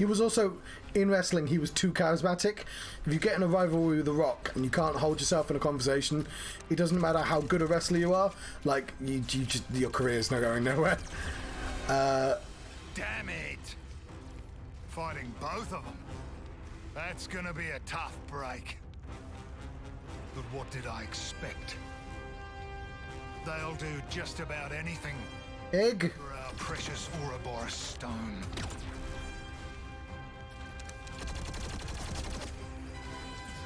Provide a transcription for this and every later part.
He was also, in wrestling, he was too charismatic. If you get in a rivalry with The Rock and you can't hold yourself in a conversation, it doesn't matter how good a wrestler you are, like, you just, your career's not going nowhere. Damn it! Fighting both of them. That's gonna be a tough break. But what did I expect? They'll do just about anything Egg. for our precious Ouroboros stone.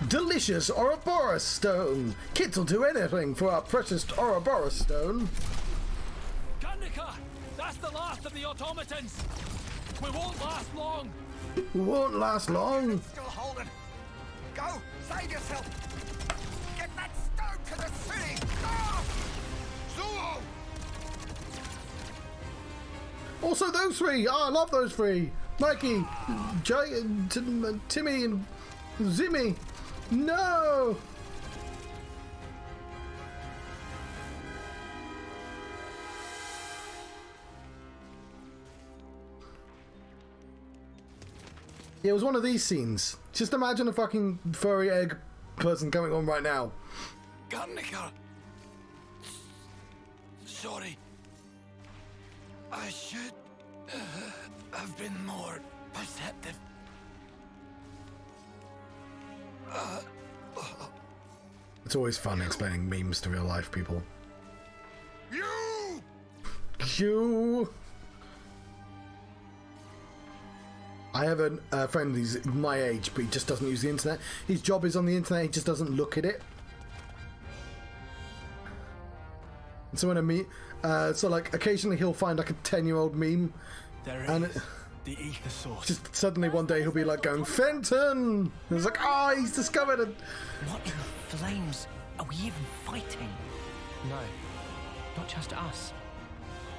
Delicious Ouroboros stone. Kids will do anything for our precious Ouroboros stone. Guernica! That's the last of the automatons! We won't last long! We won't last long. Still holding. Go! Save yourself! Get that stone to the city! Go! Zuo! Also those three. Oh, I love those three. Mikey, Timmy, and Zimmy. No! Yeah, it was one of these scenes. Just imagine a fucking furry egg person going on right now. Guernica! Sorry. I should have been more perceptive. It's always fun explaining memes to real life people. You! You! I have a friend who's my age, but he just doesn't use the internet. His job is on the internet, he just doesn't look at it. And so when I meet, so like occasionally he'll find like a 10-year-old meme. There and is the ether source. Just suddenly one day he'll be like going, Fenton! And it's like, oh, he's discovered it. What in the flames are we even fighting? No, not just us.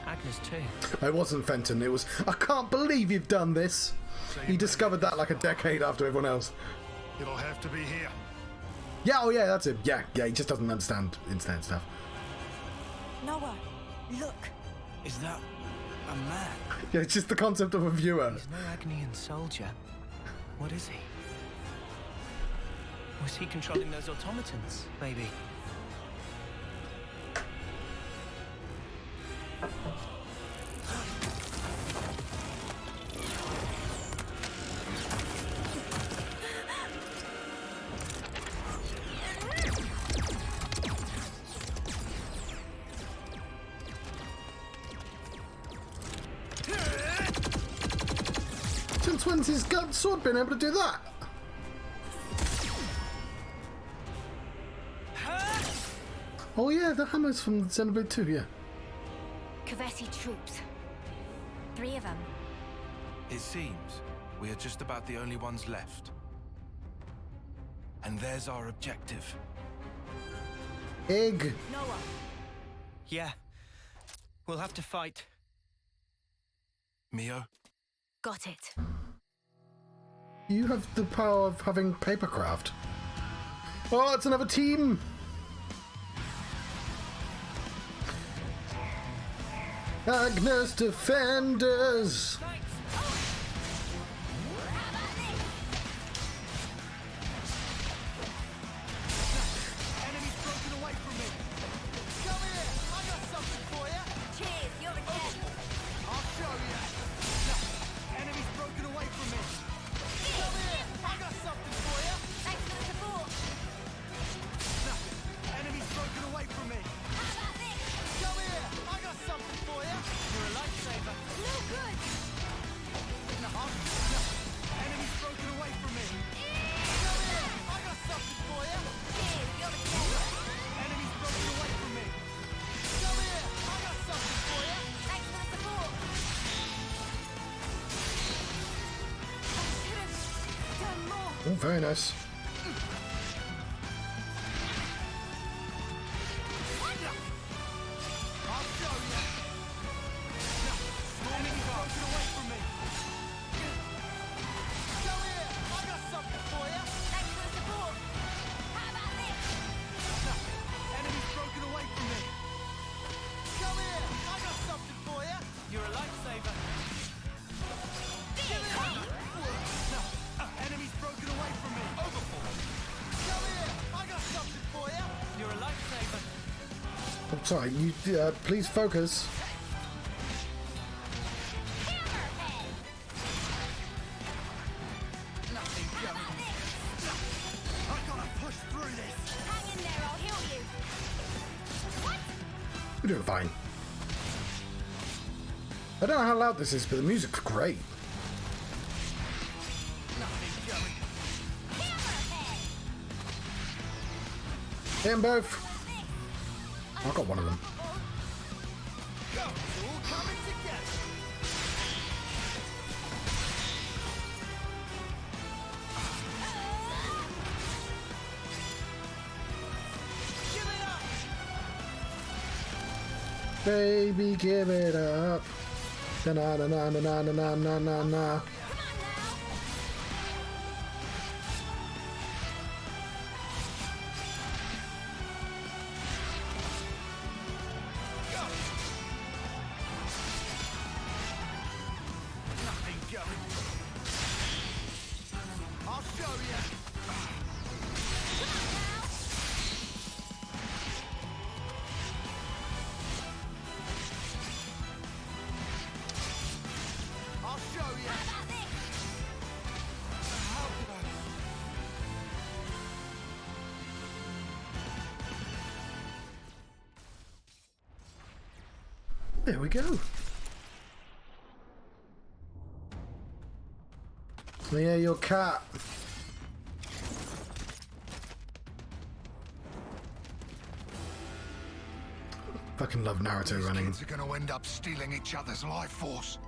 Agnes too. It wasn't Fenton, it was, I can't believe you've done this. He discovered that like a decade after everyone else. It'll have to be here. Yeah, oh yeah, that's it. Yeah, he just doesn't understand internet stuff. Noah, look. Is that a man? Yeah, it's just the concept of a viewer. He's no Agnian soldier. What is he? Was he controlling those automatons, maybe? Since when's his gun sword been able to do that? Oh yeah, the hammer's from Xenoblade 2, yeah. Kavesi troops. 3 of them. It seems we are just about the only ones left. And there's our objective. Egg. Noah. Yeah. We'll have to fight. Mio? Got it. You have the power of having papercraft. Oh, it's another team! Agnes Defenders! Enemy's broken away from me. Come here, I got something for you. Cheers, you're the king. I'll show you. Enemy's broken away from me. Come here, I got something for you. Thanks for the support. Enemy's broken away from me. How about this? Come here, I got something for you. You're a lifesaver. No good. Enemy's broken away from me. Come here, I got something for you. Cheers, you're the king. Enemy's broken away from me. Come here, I got something for you. Thanks for the support. I should have done more. Oh, very nice. I'll show you. Enemy's broken away from me. Come here, I got something for you. Thanks for the support. How about this? Enemy's broken away from me. Come here, I got something for you. You're a lifesaver. I'm sorry, you please focus. Nothing going. I gotta push through this. Hang in there, I'll heal you. What? We're doing fine. I don't know how loud this is, but the music's great. Nothing going. Hammerhead! Hit them both. I got one of them. Go. It's all coming together. Give it up. Baby, give it up. Na na na na na na na na na na. Come on now! Nothing going. I'll show you. Come on now! I'll show you. How about this? How could I? There we go. Yeah, your cat. Fucking love Naruto These running. kids are going to end up stealing each other's life force.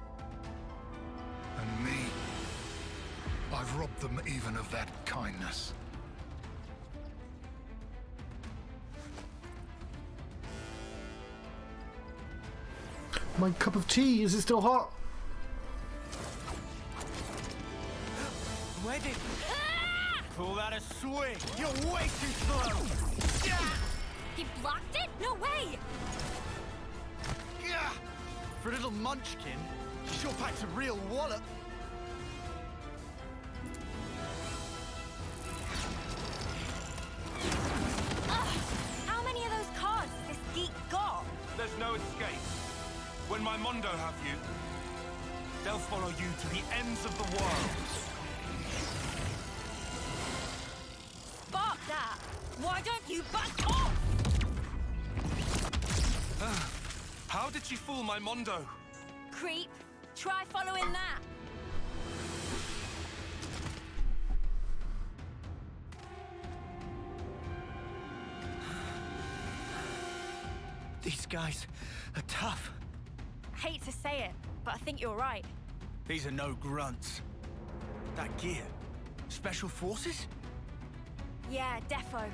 And me. I've robbed them even of that kindness. My cup of tea, is it still hot? Where did? Pull that a swing. You're way too slow. He blocked it? No way! Yeah. For a little munchkin, she sure packs a real wallop. How many of those cards has this geek got? There's no escape. When my Mondo have you, they'll follow you to the ends of the world. Spark that! Why don't you back off? How did she fool my Mondo? Creep, try following that. These guys are tough. Hate to say it, but I think you're right. These are no grunts. That gear, special forces? Yeah, defo.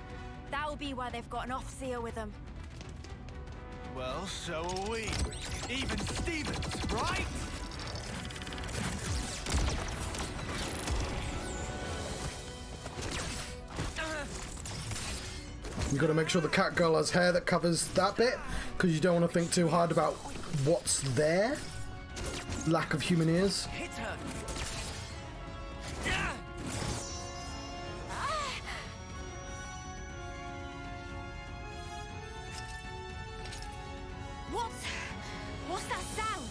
That'll be why they've got an off-seer with them. Well, so are we. Even Stevens, right? You got to make sure the cat girl has hair that covers that bit, because you don't want to think too hard about what's there. Lack of human ears. Hit her. What's that sound?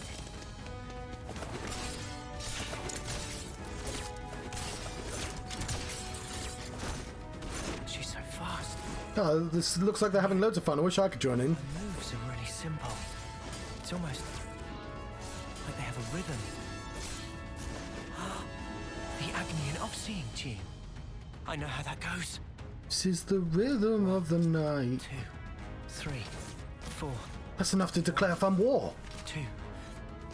She's so fast. Oh, this looks like they're having loads of fun. I wish I could join in. The moves are really simple. It's almost like they have a rhythm. The Agni and off-seeing tune. I know how that goes. This is the rhythm of the night. 2, 3, 4, That's enough to declare fun war. 2,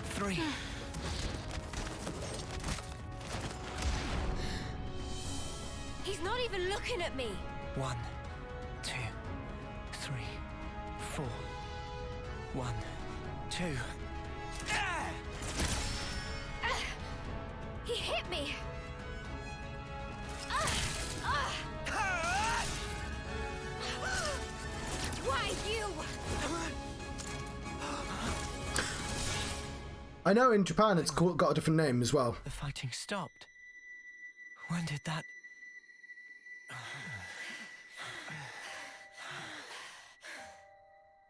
3. He's not even looking at me. 1, 2, 3, 4. 1, 2. He hit me. Why you? I know in Japan it's got a different name as well. The fighting stopped. When did that...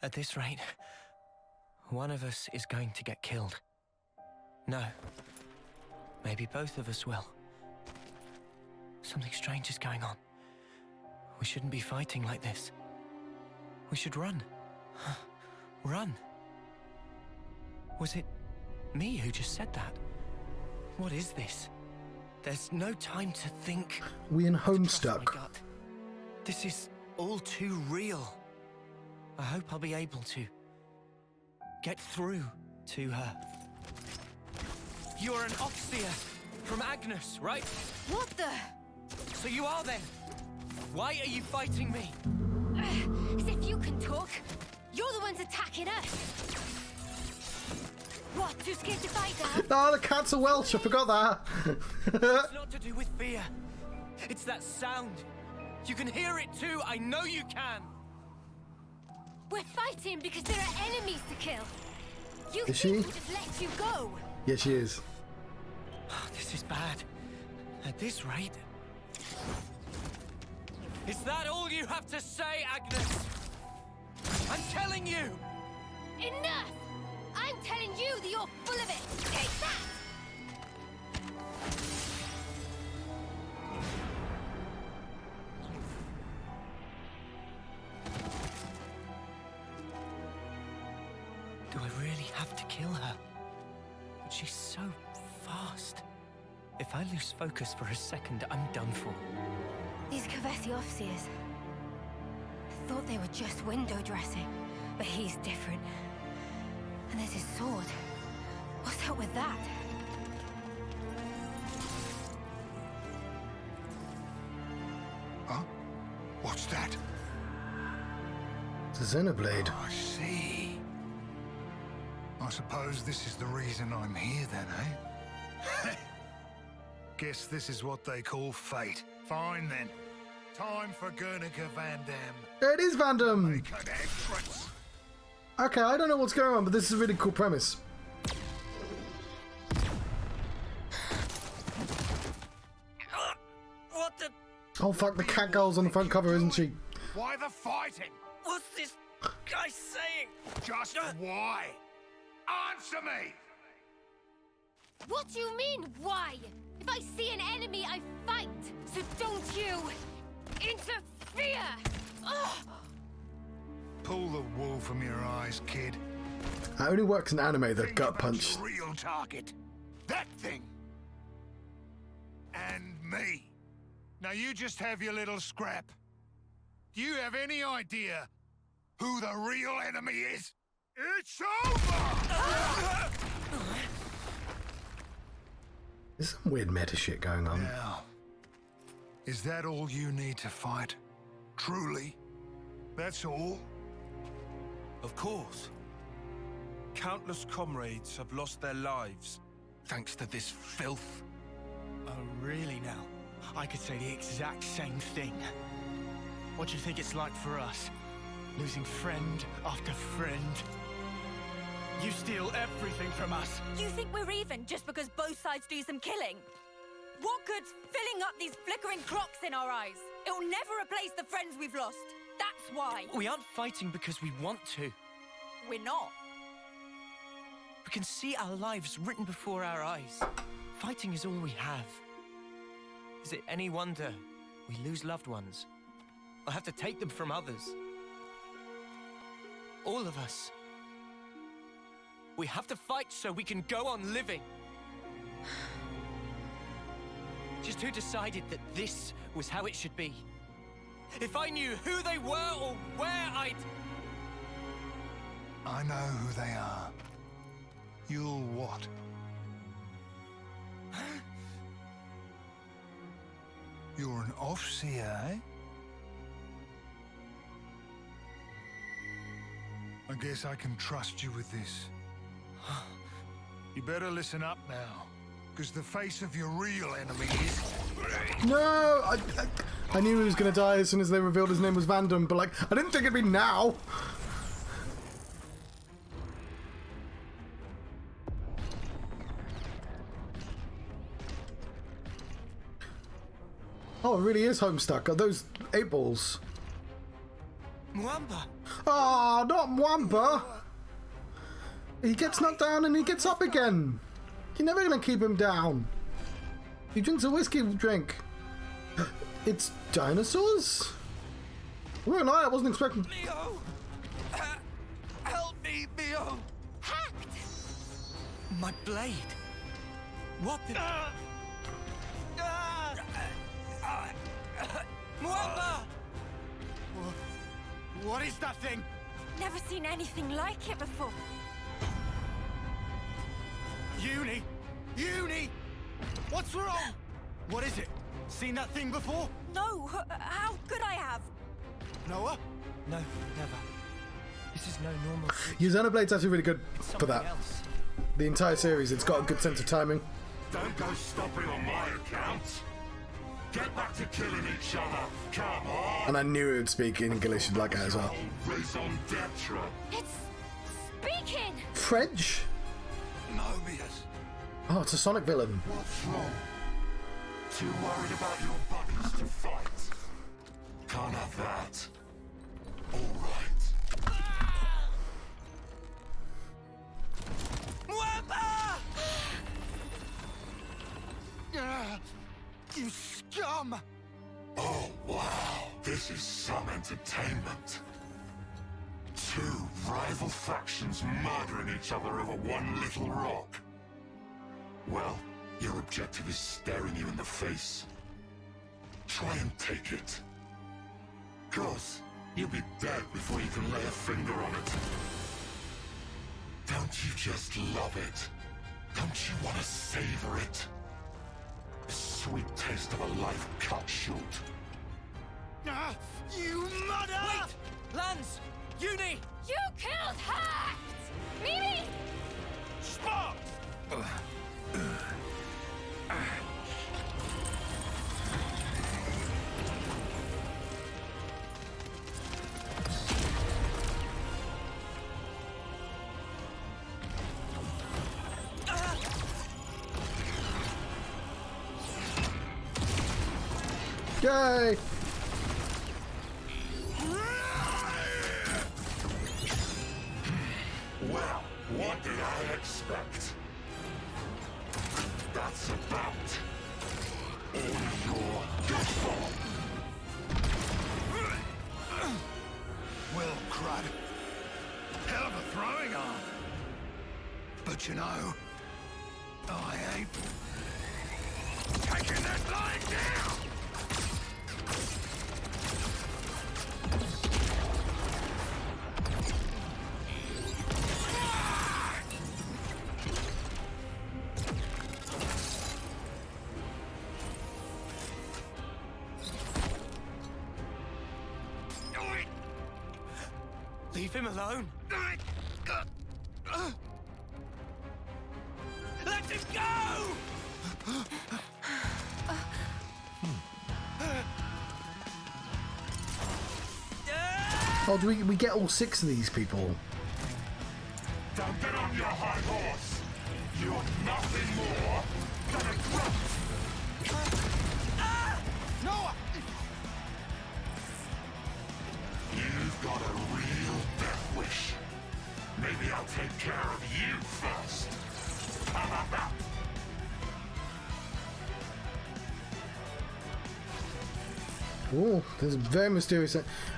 At this rate, one of us is going to get killed. No. Maybe both of us will. Something strange is going on. We shouldn't be fighting like this. We should run. Run. Was it me who just said that? What is this? There's no time to think. We in Trust my Homestuck. gut. This is all too real. I hope I'll be able to get through to her. You're an off-seer from Agnes, right? What the? So you are then. Why are you fighting me? As if you can talk. You're the ones attacking us. What, too scared to fight now? Oh, the cats are Welsh. I forgot that. It's not to do with fear. It's that sound. You can hear it too. I know you can. We're fighting because there are enemies to kill. You Is think she? we'll just let you go? Yeah, she is. This is bad. At this rate. Is that all you have to say, Agnes? I'm telling you! Enough! I'm telling you that you're full of it! Take that! Do I really have to kill her? But she's so fast. If I lose focus for a second, I'm done for. These Kavesi off-seers. I thought they were just window dressing, but he's different. And there's his sword. What's up with that? Huh? What's that? It's a Xenoblade. I see. I suppose this is the reason I'm here then, eh? Guess this is what they call fate. Fine then. Time for Guernica Van Dam. It is Vandam. Make an entrance. Okay, I don't know what's going on, but this is a really cool premise. What the... Oh fuck, the cat girl's on the front cover, isn't she? Why the fighting? What's this guy saying? Just why? Answer me! What do you mean, why? If I see an enemy, I fight. So don't you interfere! Ugh. Pull the wool from your eyes, kid. That only works in anime, the Think gut about punch. your real target. That thing. And me. Now you just have your little scrap. Do you have any idea who the real enemy is? It's over! There's some weird meta shit going on. Now, is that all you need to fight? Truly? That's all? Of course. Countless comrades have lost their lives thanks to this filth. Oh, really now? I could say the exact same thing. What do you think it's like for us? Losing friend after friend. You steal everything from us. You think we're even just because both sides do some killing? What good's filling up these flickering clocks in our eyes? It'll never replace the friends we've lost. That's why. We aren't fighting because we want to. We're not. We can see our lives written before our eyes. Fighting is all we have. Is it any wonder we lose loved ones? Or have to take them from others? All of us. We have to fight so we can go on living. Just who decided that this was how it should be? If I knew who they were or where I'd... I know who they are. You'll what? You're an off-seer, eh? I guess I can trust you with this. You better listen up now, because the face of your real enemy is... No! I knew he was going to die as soon as they revealed his name was Vandam, but like, I didn't think it'd be now! Oh, it really is Homestuck. Are those 8 balls? Mwamba! Ah, not Mwamba! He gets knocked down and he gets up again. You're never gonna keep him down. He drinks a whiskey drink. It's dinosaurs? Well, I wasn't expecting. Mio! Help me, Mio! Hacked! My blade! What the... Mwamba! What is that thing? Never seen anything like it before. Uni! Uni! What's wrong? What is it? Seen that thing before? No, how could I have? Noah? No, never. This is no normal creature. Your Xenoblade's actually really good It's for something that. else. The entire series, it's got a good sense of timing. Don't go stopping on my account. Get back to killing each other. Come on. And I knew it would speak in English like that as well. Raison d'etre. It's speaking! French? Mobius! Oh, it's a Sonic villain. What's wrong? Too worried about your buddies to fight? Can't have that. All right. Mwamba! You scum! Oh, wow. This is some entertainment. Two rival factions murdering each other over one little rock. Well, your objective is staring you in the face. Try and take it. Cause you'll be dead before you can lay a finger on it. Don't you just love it? Don't you want to savor it? The sweet taste of a life cut short. You mother! Wait! Lance! Uni! You killed Hacked! Mimi! Spark! Yay! Well, what did I expect? That's about all you're good for. Well, crud. Hell of a throwing arm. But you know, I ain't taking that lying down! Leave him alone. Let him go! Oh, do we get all 6 of these people? Don't get on your high horse. You're nothing more than a grunt. Noah! You've got a real death wish. Maybe I'll take care of you first. How about that? Oh, there's a very mysterious.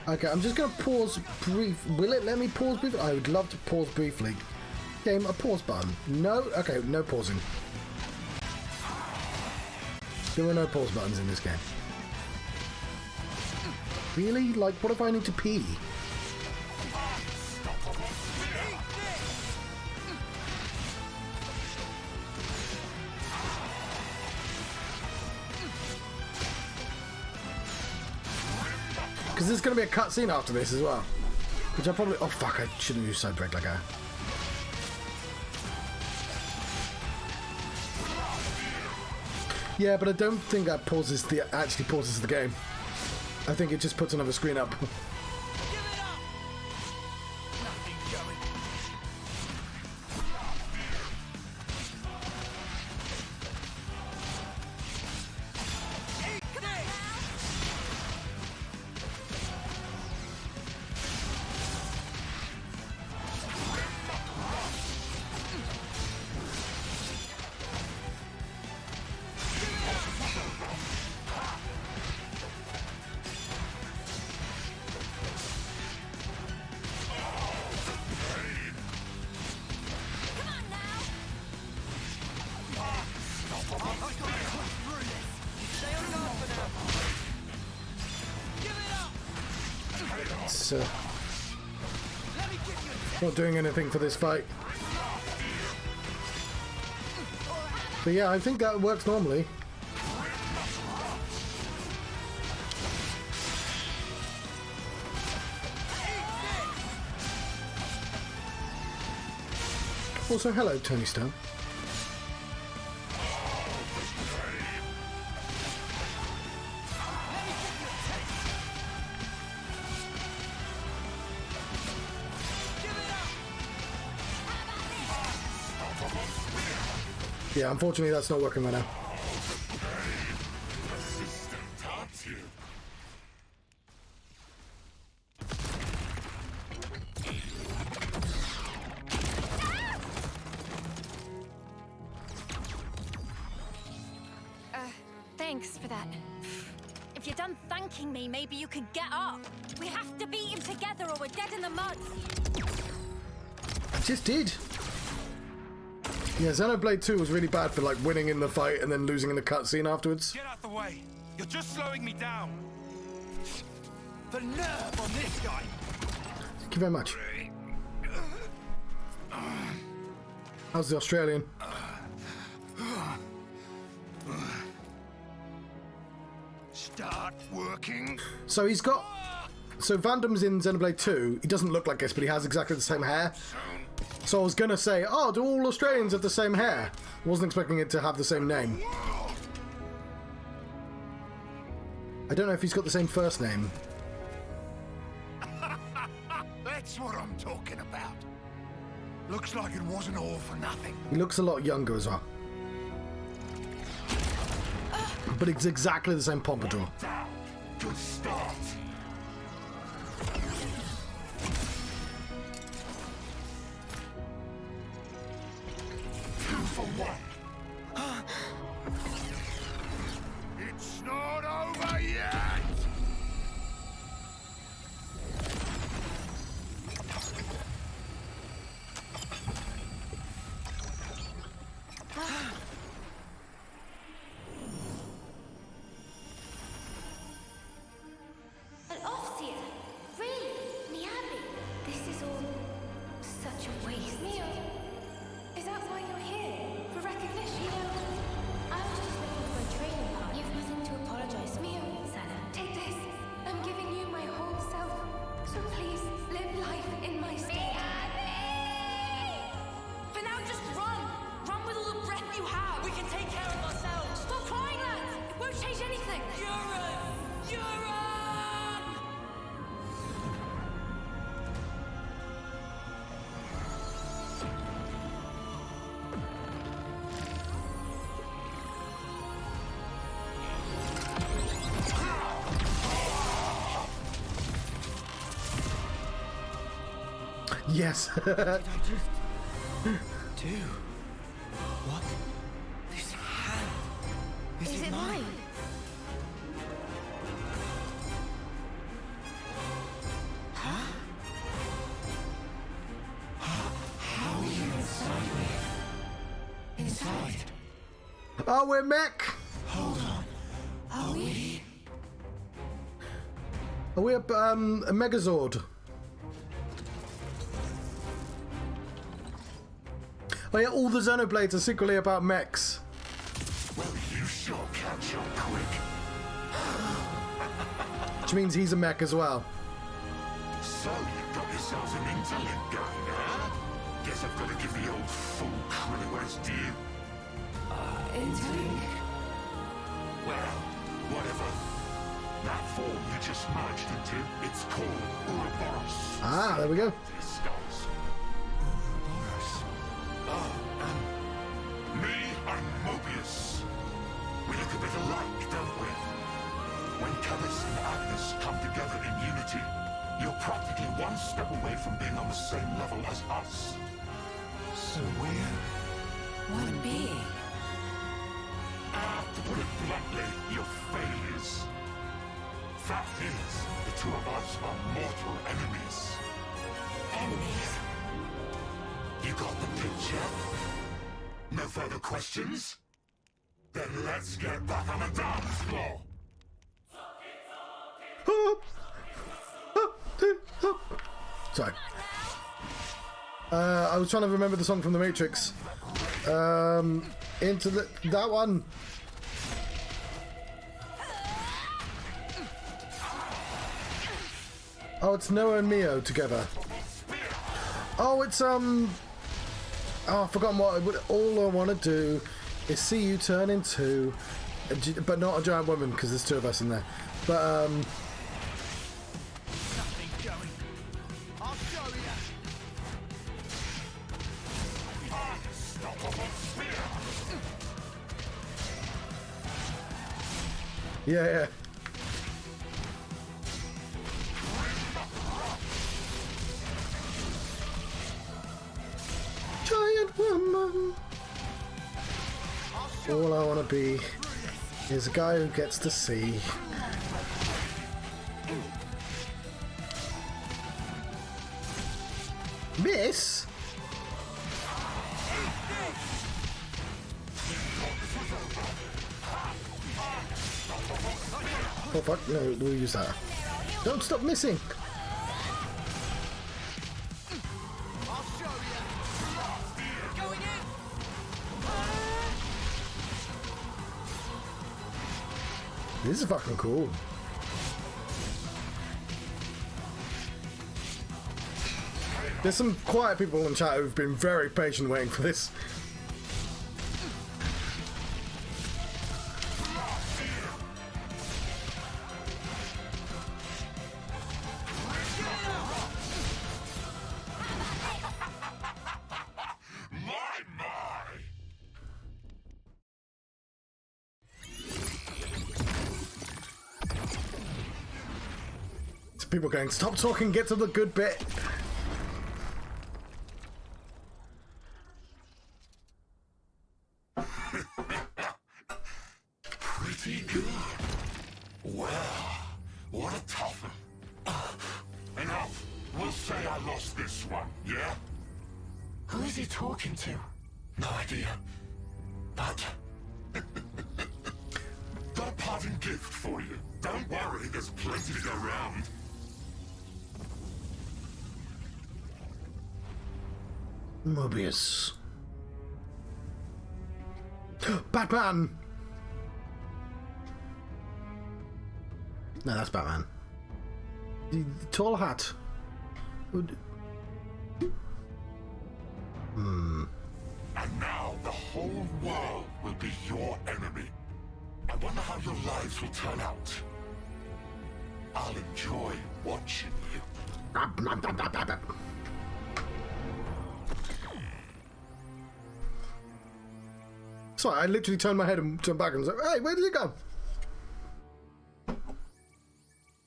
Okay, I'm just gonna pause brief. Will it let me pause briefly? I would love to pause briefly. Game, a pause button. No? Okay, no pausing. There are no pause buttons in this game. Really? Like, what if I need to pee? Because there's going to be a cutscene after this as well. Which I probably... Oh, fuck, I shouldn't use side break like that. Yeah, but I don't think that pauses actually pauses the game. I think it just puts another screen up. Give it up! Nothing going. It's not doing anything for this fight. But yeah, I think that works normally. Also, hello, Tony Stone. Yeah, unfortunately that's not working right now. Thanks for that. If you're done thanking me, maybe you could get up. We have to beat him together or we're dead in the mud. I just did. Yeah, Xenoblade 2 was really bad for like winning in the fight and then losing in the cutscene afterwards. Get out the way! You're just slowing me down! The nerve on this guy! Thank you very much. How's the Australian? Start working. So he's got... So Vandam's in Xenoblade 2. He doesn't look like this, but he has exactly the same hair. So I was going to say, oh, do all Australians have the same hair? I wasn't expecting it to have the same name. I don't know if he's got the same first name. That's what I'm talking about. Looks like it wasn't all for nothing. He looks a lot younger as well. But it's exactly the same pompadour. Good start. For one. It's not over yet! An off-seer? Really? Niabi? This is all such a waste. Mio, is that why you're here? For recognition? Mio, I was just looking for a training partner. You've nothing to apologize for. Mio, Sana, take this. I'm giving you my whole self. So please, live life in my stead. For now, just run! Run with all the breath you have! We can take care of ourselves! Stop crying, lads! It won't change anything! Euron! Euron! Yes. What did I just do? What? This hand. Is it mine? Huh? How are you inside me? Inside? Oh, we're mech. Hold on. Are we? Are we a Megazord? Oh yeah, all the Xenoblades are secretly about mechs. Well, you sure catch up quick. Which means he's a mech as well. So, you've got yourselves an interlink going, huh? Guess I've got to give the old fool crew his due. Interlink? Well, whatever. That form you just merged into, it's called Ouroboros. Ah, there we go. These skulls. Me, I'm Mobius. We look a bit alike, don't we? When Kevus and Agnes come together in unity, you're practically one step away from being on the same level as us. So we're one being. To put it bluntly, you're failures. Fact is, the two of us are mortal enemies. Enemies? You got the picture? No further questions? Then let's get back on the dance floor. Sorry. I was trying to remember the song from The Matrix. Into that one. Oh, it's Noah and Mio together. Oh, it's Oh, I've forgotten what. All I want to do is see you turn into, but not a giant woman because there's two of us in there. But Nothing going. I'll show you. yeah. Giant woman. All I want to be is a guy who gets to see. Miss? Oh fuck, no, we'll use that. Don't stop missing! I'll show you. Going in. This is fucking cool. There's some quiet people in chat who've been very patient waiting for this. People going, stop talking, get to the good bit. Pretty good. Well, what a tough one. Enough. We'll say I lost this one, yeah? Who is he talking to? No idea. But got a parting gift for you. Don't worry, there's plenty to go round. Mobius. Batman! No, that's Batman. The tall hat. And now the whole world will be your enemy. I wonder how your lives will turn out. I'll enjoy watching you. Sorry, I literally turned my head and turned back and was like, hey, where did you go?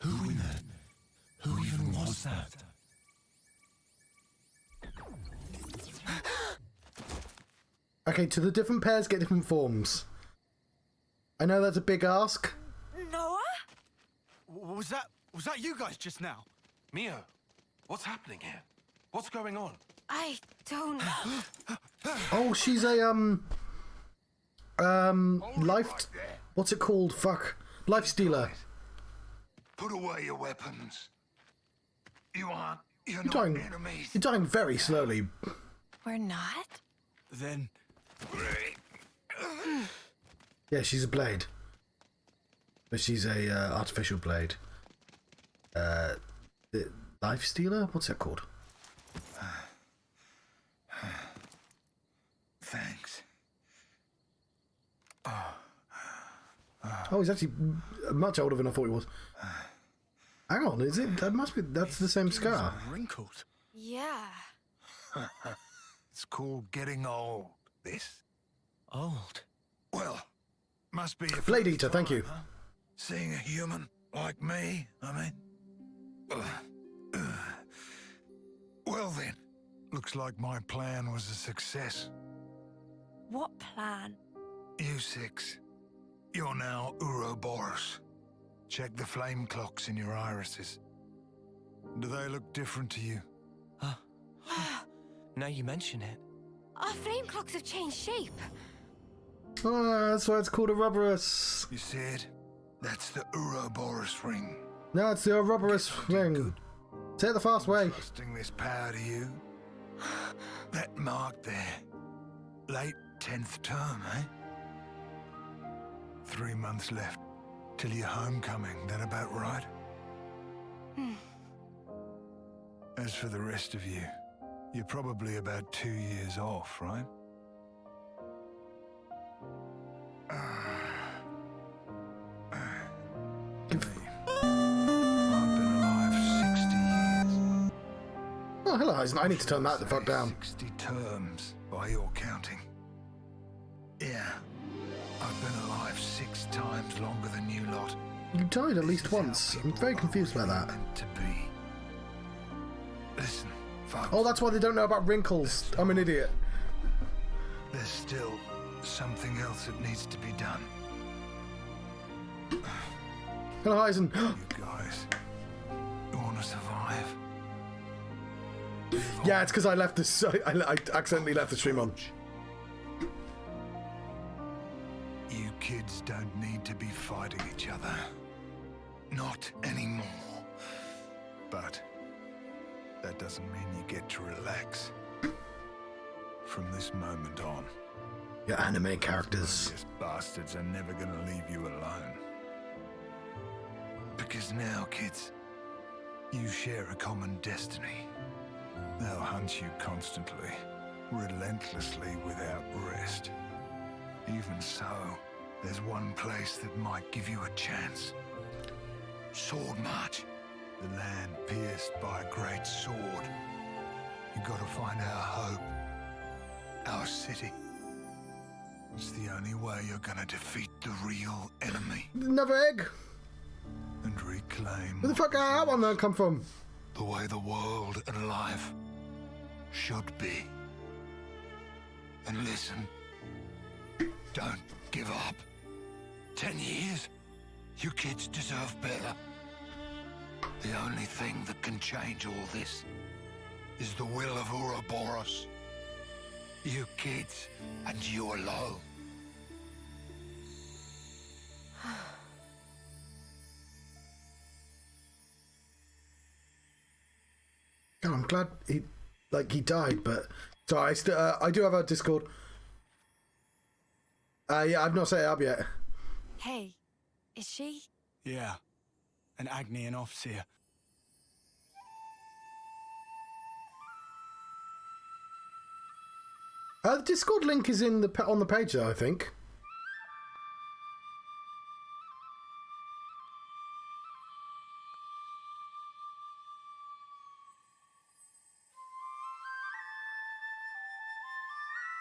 Who even was that? Okay, to the different pairs get different forms. I know that's a big ask. Noah? Was that you guys just now? Mio, what's happening here? What's going on? I don't... Oh, she's a, life... What's it called? Fuck. Life stealer. Put away your weapons. You're You're not dying, enemies. you're dying very slowly. We're not? Then Yeah, she's a blade. But she's a artificial blade. The life stealer? What's that called? Thanks. Oh, he's actually much older than I thought he was. Hang on, is it? That must be. That's the same scar. wrinkled. Yeah. It's called getting old, this. Old? Well, must be a Blade first Eater, thank you. time, huh? Seeing a human like me, I mean. Well then, looks like my plan was a success. What plan? You six, you're now Ouroboros. Check the flame clocks in your irises. Do they look different to you? Now you mention it. Our flame clocks have changed shape. Oh, that's why it's called Ouroboros. You see it? That's the Ouroboros ring. No, it's the Ouroboros ring. Say it the fast way. Trusting this power to you? That mark there. Late 10th term, eh? 3 months left till your homecoming. That about right? As for the rest of you, you're probably about 2 years off, right? I've been alive 60 years. Oh, hello, Eisen. I need to turn that the fuck down. 60 terms, by your counting. Yeah. I've been alive 6 times longer than you lot. You died at least This is how once. I'm people very confused by were that. meant to be. Listen, folks. Oh, that's why they don't know about wrinkles. I'm an idiot. There's still something else that needs to be done. Hello, Eisen. You guys want to survive? Yeah, it's because I left this. I accidentally left the stream on. You kids don't need to be fighting each other. Not anymore. But that doesn't mean you get to relax. From this moment on, Your anime characters. these bastards are never gonna leave you alone. Because now, kids, you share a common destiny. They'll hunt you constantly, relentlessly, without rest. Even so, there's one place that might give you a chance. Sword March. The land pierced by a great sword. You gotta find our hope. Our city. It's the only way you're gonna defeat the real enemy Another egg. and reclaim Where the fuck did that one come from? the way the world and life should be. And listen, don't give up. 10 years? You kids deserve better. The only thing that can change all this is the will of Ouroboros. You kids, and you alone. God, I'm glad he died, but sorry, I do have a Discord. Yeah, I've not set it up yet. Hey, is she? Yeah. An Agni and off-seer. The Discord link is in on the page, though, I think.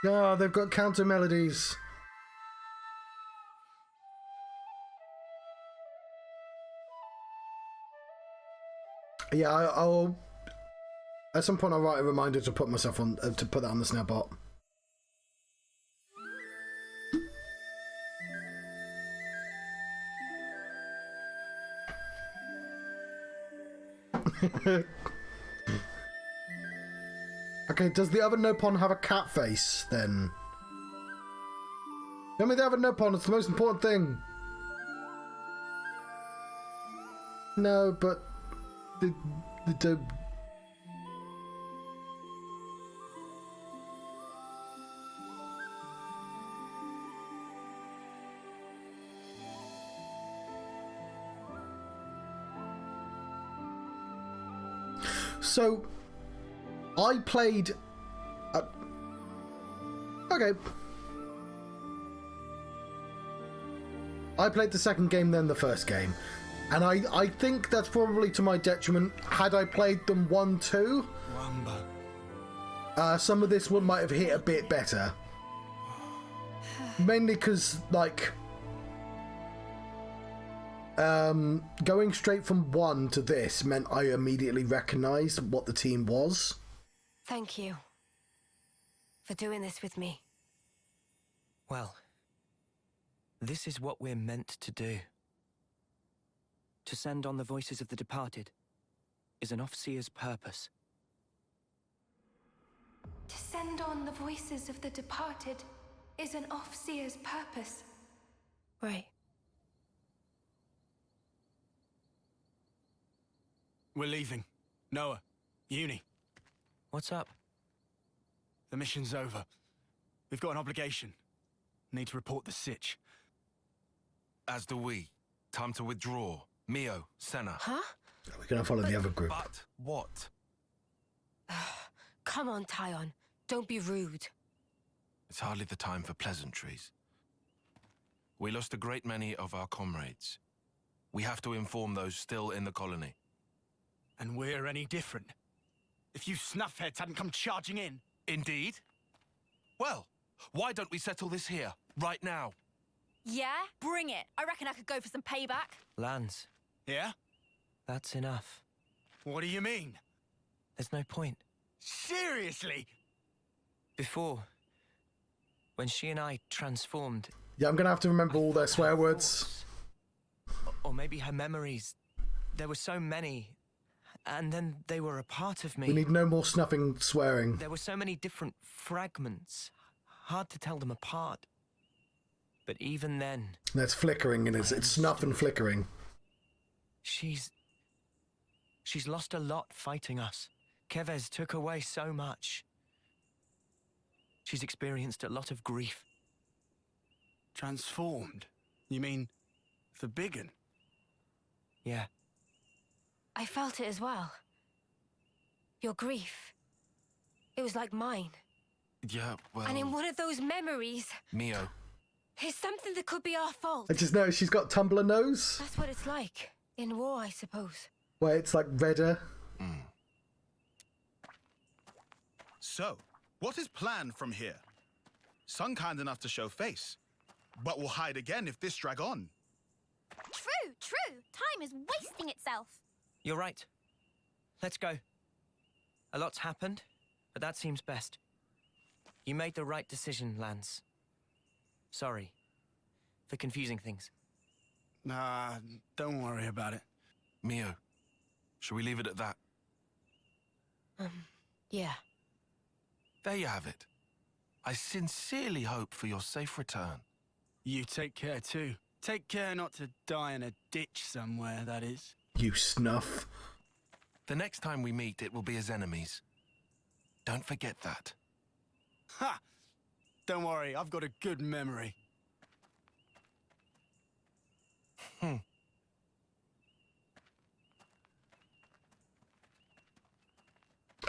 Oh, they've got counter melodies. Yeah, I'll at some point I'll write a reminder to put myself on to put that on the Snapbot. Okay, does the other Nopon have a cat face then? Tell me the other Nopon, it's the most important thing. No, but the So, I played... okay. I played the second game, then the first game. And I think that's probably to my detriment. Had I played them 1-2, some of this one might have hit a bit better. Mainly because, like... going straight from 1 to this meant I immediately recognised what the team was. Thank you for doing this with me. Well, this is what we're meant to do. To send on the voices of the departed is an off-seer's purpose. To send on the voices of the departed is an off-seer's purpose. Right. We're leaving. Noah, Uni, What's up? the mission's over. We've got an obligation. Need to report the sitch. As do we. Time to withdraw. Mio, Senna. Huh? We're going to follow the other group. But what? Come on, Tyon. Don't be rude. It's hardly the time for pleasantries. We lost a great many of our comrades. We have to inform those still in the colony. And we're any different. If you snuffheads hadn't come charging in. Indeed. Well, why don't we settle this here, right now? Yeah? Bring it. I reckon I could go for some payback. Lance, Yeah? that's enough. What do you mean? There's no point. Seriously? Before, when she and I transformed... Yeah, I'm going to have to remember all their swear words. Or maybe her memories. There were so many. And then they were a part of me. We need no more snuffing swearing. There were so many different fragments. Hard to tell them apart. But even then... That's flickering, and it's snuff and flickering. She's lost a lot fighting us. Kevez took away so much. She's experienced a lot of grief. Transformed? You mean the big un? Yeah. I felt it as well. Your grief. It was like mine. Yeah, well... And in one of those memories, Mio. it's something that could be our fault. I just noticed she's got tumbler nose, That's what it's like. In war, I suppose. where it's like redder. So, what is planned from here? Some kind enough to show face, but will hide again if this drag on. True, true. Time is wasting itself. You're right. Let's go. A lot's happened, but that seems best. You made the right decision, Lance. Sorry for confusing things. Nah, don't worry about it. Mio, shall we leave it at that? Yeah. There you have it. I sincerely hope for your safe return. You take care too. Take care not to die in a ditch somewhere, that is. You snuff. The next time we meet, it will be as enemies. Don't forget that. Ha! Don't worry, I've got a good memory.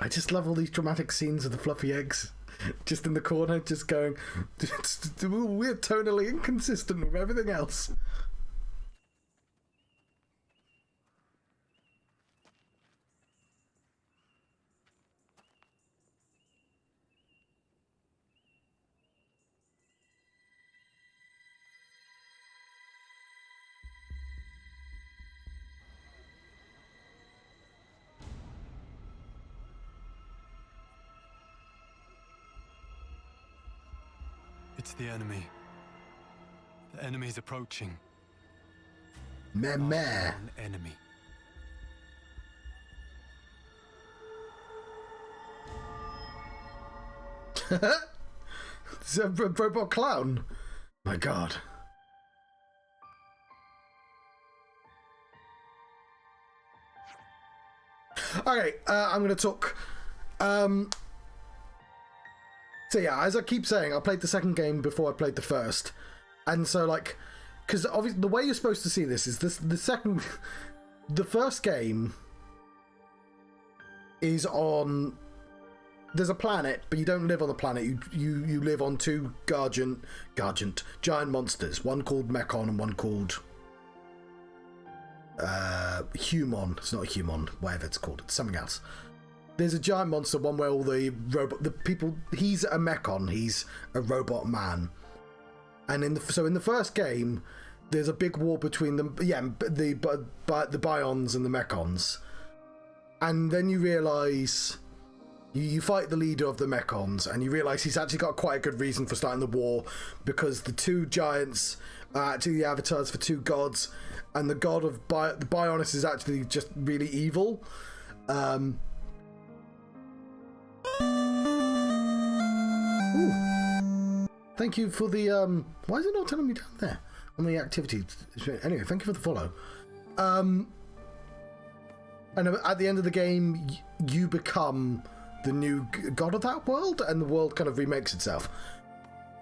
I just love all these dramatic scenes of the fluffy eggs. Just in the corner, just going... We're tonally inconsistent with everything else. It's the enemy. The enemy's approaching. Meh meh. An enemy. It's a robot clown. My God. Okay, I'm going to talk. So yeah, as I keep saying, I played the second game before I played the first, and so like, because obviously the way you're supposed to see this is the first game is on. There's a planet, but you don't live on the planet. You live on two giant monsters. One called Mechon and one called Humon. It's not a Humon, whatever it's called. It's something else. There's a giant monster, one where all the people. He's a Mechon. He's a robot man. And in the first game, there's a big war between them. Yeah, the Bions and the Mechons. And then you realise. You fight the leader of the Mechons, and you realise he's actually got quite a good reason for starting the war, because the two giants are actually the avatars for two gods, and the god of the Bionis is actually just really evil. Ooh. Thank you for the why is it not telling me down there on the activity? Anyway, thank you for the follow. And at the end of the game, you become the new god of that world, and the world kind of remakes itself.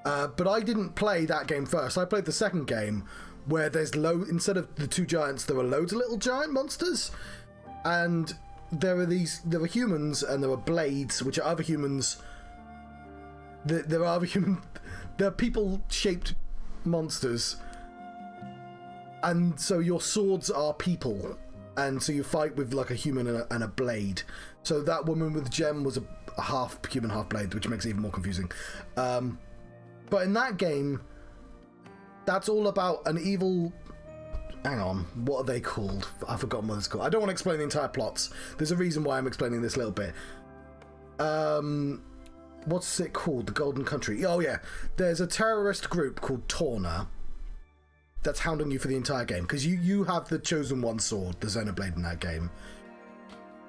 But I didn't play that game first. I played the second game, where there's instead of the two giants, there were loads of little giant monsters, and there were humans, and there were blades, which are other humans. There are people-shaped monsters, and so your swords are people, and so you fight with like a human and a blade. So that woman with gem was a half human, half blade, which makes it even more confusing. But in that game, that's all about an evil... Hang on, what are they called? I've forgotten what it's called. I don't want to explain the entire plots. There's a reason why I'm explaining this a little bit. What's it called? The Golden Country. Oh yeah, there's a terrorist group called Torna that's hounding you for the entire game, because you have the Chosen One sword, the Xenoblade, in that game.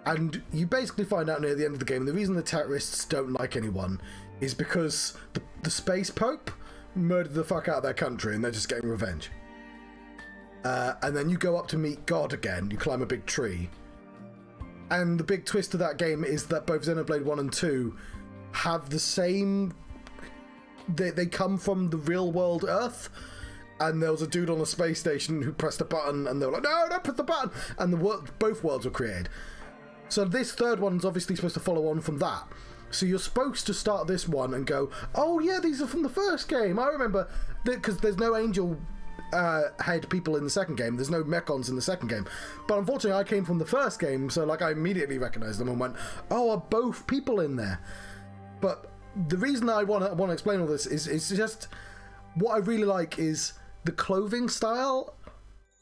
And you basically find out near the end of the game, the reason the terrorists don't like anyone is because the Space Pope murdered the fuck out of their country, and they're just getting revenge. And then you go up to meet God again, you climb a big tree. And the big twist of that game is that both Xenoblade 1 and 2 have the same... They come from the real world Earth, and there was a dude on a space station who pressed a button, and they were like, no, don't press the button! And both worlds were created. So this third one's obviously supposed to follow on from that. So you're supposed to start this one and go, oh yeah, these are from the first game. I remember, because there's no angel head people in the second game. There's no mechons in the second game. But unfortunately, I came from the first game, so like I immediately recognized them and went, oh, are both people in there? But the reason I want to explain all this is just what I really like is the clothing style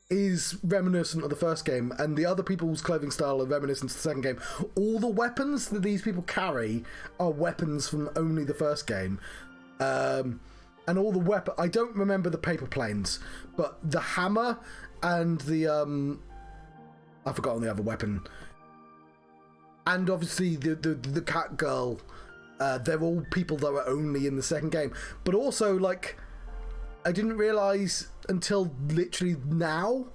is reminiscent of the first game, and the other people's clothing style are reminiscent of the second game. All the weapons that these people carry are weapons from only the first game. And all the I don't remember the paper planes, but the hammer and the I've forgotten the other weapon. And obviously the cat girl, they're all people that were only in the second game. But also, like, I didn't realise until literally now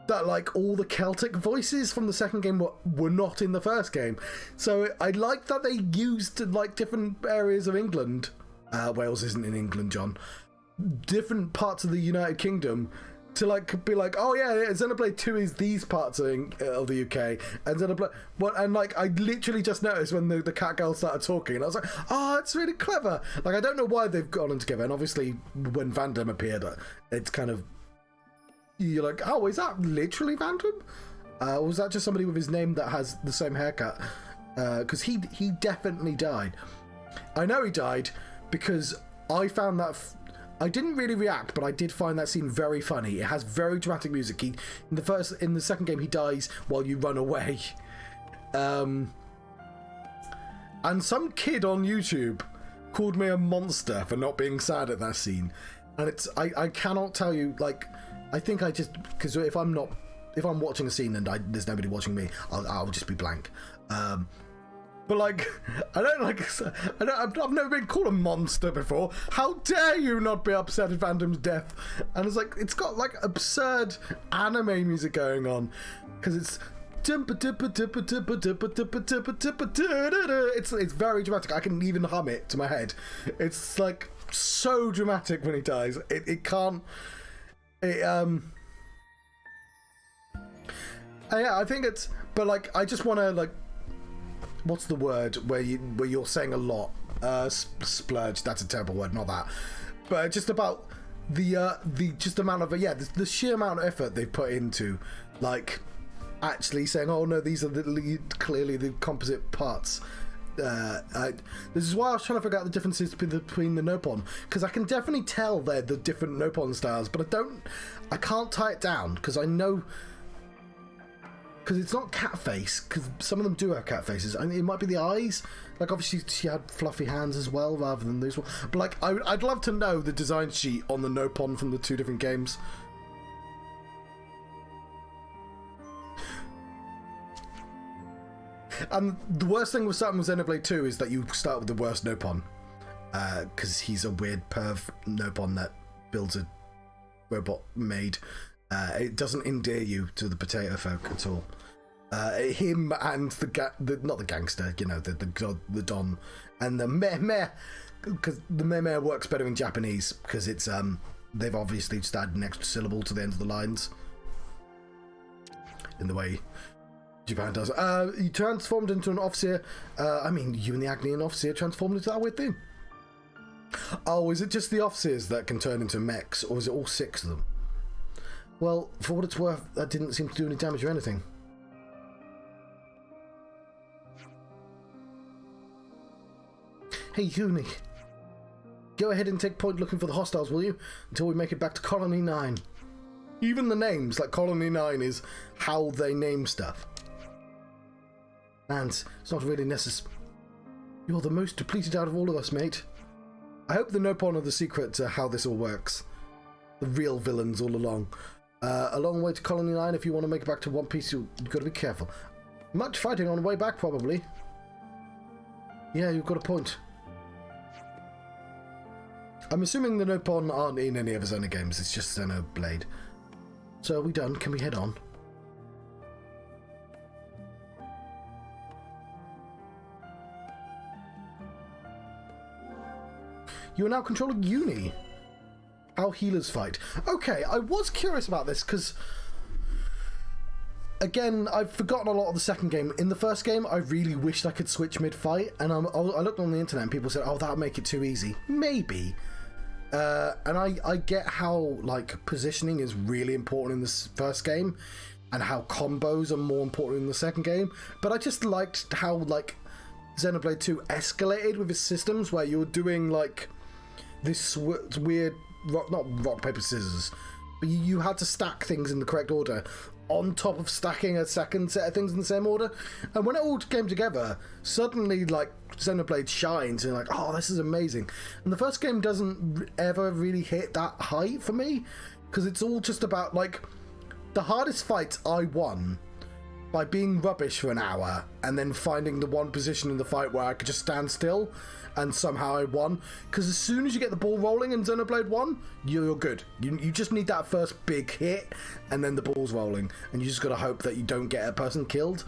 that like all the Celtic voices from the second game were not in the first game. So I like that they used like different areas of England. Wales isn't in England, John. Different parts of the United Kingdom to like be like, oh yeah, Xenoblade 2 is these parts of the UK, and Xenoblade and like I literally just noticed when the cat girl started talking, and I was like, oh, it's really clever. Like I don't know why they've got them together, and obviously when Vandam appeared, it's kind of you're like, oh, is that literally Vandam? Or was that just somebody with his name that has the same haircut? Because he definitely died. I know he died because I found that I didn't really react, but I did find that scene very funny. It has very dramatic music. In the second game, he dies while you run away. And some kid on YouTube called me a monster for not being sad at that scene. And I cannot tell you, like, I think I just, because if I'm watching a scene and there's nobody watching me, I'll just be blank. But like, I've never been called a monster before. How dare you not be upset at Vandam's death? And it's like, it's got like absurd anime music going on, because it's very dramatic. I can even hum it to my head. It's like so dramatic when he dies. It can't. Yeah, I think it's. But like, I just want to like. What's the word where you're saying a lot? Splurge. That's a terrible word. Not that. But just about the just amount of the sheer amount of effort they've put into like actually saying, oh no, these are clearly the composite parts. This is why I was trying to figure out the differences between the Nopon, because I can definitely tell they're the different Nopon styles, but I can't tie it down because I know. Because it's not cat face, because some of them do have cat faces. I mean, it might be the eyes. Like, obviously, she had fluffy hands as well, rather than these ones. But, like, I'd love to know the design sheet on the Nopon from the two different games. And the worst thing with starting with Xenoblade 2 is that you start with the worst Nopon. Because he's a weird perv Nopon that builds a robot maid. It doesn't endear you to the potato folk at all. Him and not the gangster, you know, the Don, and the meh, because the meh works better in Japanese because it's they've obviously just added an extra syllable to the end of the lines in the way Japan does. You transformed into an off-seer. I mean, you and the Agnian off-seer transformed into that weird thing. Oh, is it just the off-seers that can turn into mechs, or is it all 6 of them? Well, for what it's worth, that didn't seem to do any damage or anything. Hey, Uni. Go ahead and take point looking for the hostiles, will you? Until we make it back to Colony 9. Even the names, like Colony 9 is how they name stuff. And it's not really necessary. You're the most depleted out of all of us, mate. I hope the Nopon are the secret to how this all works. The real villains all along. A long way to Colony 9. If you want to make it back to One Piece, you've got to be careful. Much fighting on the way back, probably. Yeah, you've got a point. I'm assuming the Nopon aren't in any of the Xeno games. It's just Xenoblade. So are we done? Can we head on? You are now controlling Uni. How healers fight. Okay, I was curious about this because, again, I've forgotten a lot of the second game. In the first game, I really wished I could switch mid-fight, and I looked on the internet and people said, oh, that'll make it too easy. Maybe. And I get how, like, positioning is really important in this first game, and how combos are more important in the second game, but I just liked how, like, Xenoblade 2 escalated with its systems, where you're doing, like, this weird not rock, paper, scissors, but you had to stack things in the correct order on top of stacking a second set of things in the same order, and when it all came together, suddenly, like, Xenoblade shines and like, oh, this is amazing. And the first game doesn't ever really hit that height for me, because it's all just about, like, the hardest fights I won by being rubbish for an hour and then finding the one position in the fight where I could just stand still, and somehow I won. Because as soon as you get the ball rolling in Xenoblade 1, you're good. You just need that first big hit, and then the ball's rolling, and you just got to hope that you don't get a person killed.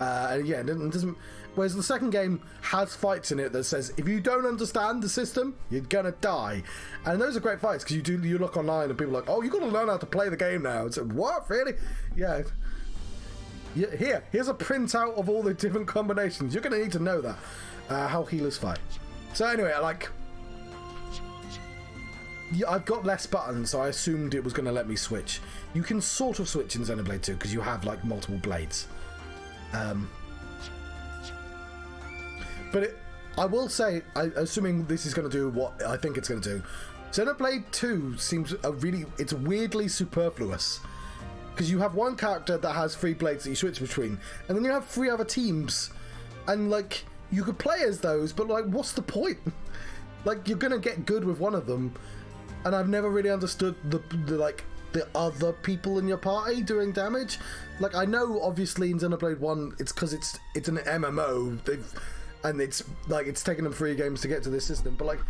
And yeah, it doesn't. Whereas the second game has fights in it that says, if you don't understand the system, you're gonna die. And those are great fights, because you look online and people are like, oh, you got to learn how to play the game now. It's like, what, really? Yeah. Here's a printout of all the different combinations. You're gonna need to know that. How healers fight. So anyway, like, yeah, I've got less buttons, so I assumed it was going to let me switch. You can sort of switch in Xenoblade 2 because you have, like, multiple blades. But I will say, assuming this is going to do what I think it's going to do, Xenoblade 2 seems it's weirdly superfluous. Because you have one character that has 3 blades that you switch between, and then you have 3 other teams, and, like, you could play as those, but, like, what's the point? Like, you're gonna get good with one of them, and I've never really understood the other people in your party doing damage. Like, I know obviously in Xenoblade 1 it's because it's an MMO, and it's like it's taken them 3 games to get to this system, but, like,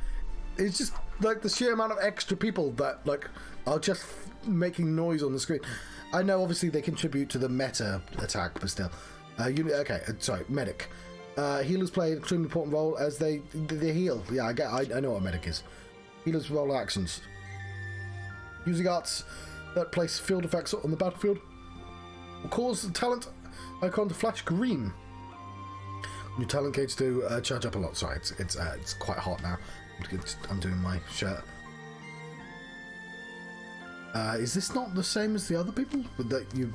it's just like the sheer amount of extra people that, like, are just making noise on the screen. I know obviously they contribute to the meta attack, but still. Medic. Healers play an extremely important role as they heal. Yeah, I know what a medic is. Healers roll actions. Using arts that place field effects on the battlefield will cause the talent icon to flash green. Your talent gauge to charge up a lot. Sorry, it's quite hot now. I'm doing my shirt. Is this not the same as the other people? That you...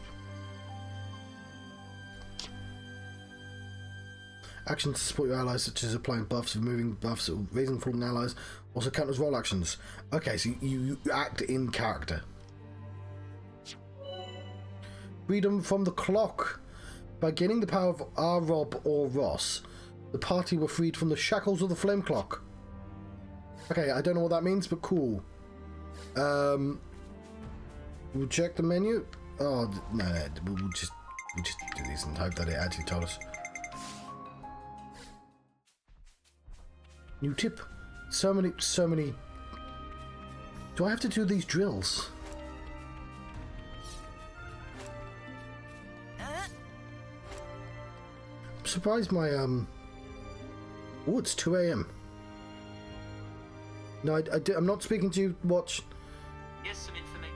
Actions to support your allies, such as applying buffs, removing buffs, or raising fallen allies, also count as roll actions. Okay, so you act in character. Freedom from the clock. By gaining the power of Rob or Ross, the party were freed from the shackles of the flame clock. Okay, I don't know what that means, but cool. We'll check the menu. Oh, no, we'll just do these and hope that it actually told us. New tip. So many. Do I have to do these drills? surprised my Oh, it's 2 a.m. No, I'm not speaking to you. Watch. Yes, some information.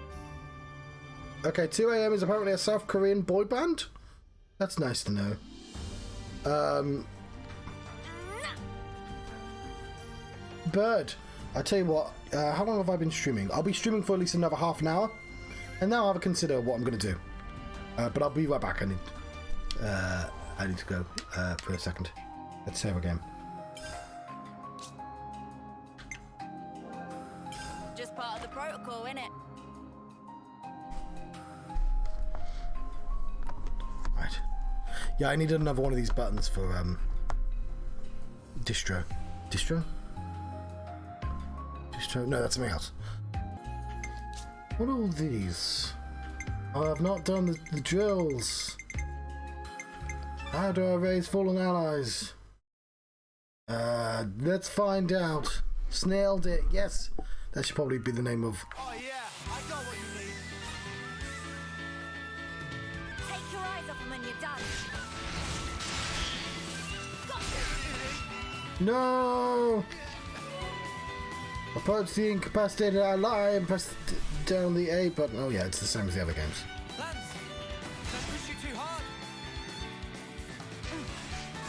Okay, 2 a.m. is apparently a South Korean boy band. That's nice to know. Bird, I tell you what. How long have I been streaming? I'll be streaming for at least another half an hour, and now I'll consider what I'm going to do. But I'll be right back. I need to go for a second. Let's save again. Just part of the protocol, innit? Right. Yeah, I needed another one of these buttons for distro. Distro? Distro? No, that's something else. What are all these? Oh, I've not done the drills. How do I raise fallen allies? Let's find out. Snailed it. Yes. That should probably be the name of... Oh yeah, I got what you need. Take your eyes off them when you're done. No! Approach the incapacitated ally and press down the A button. Oh yeah, it's the same as the other games. Lance, don't push you too hard.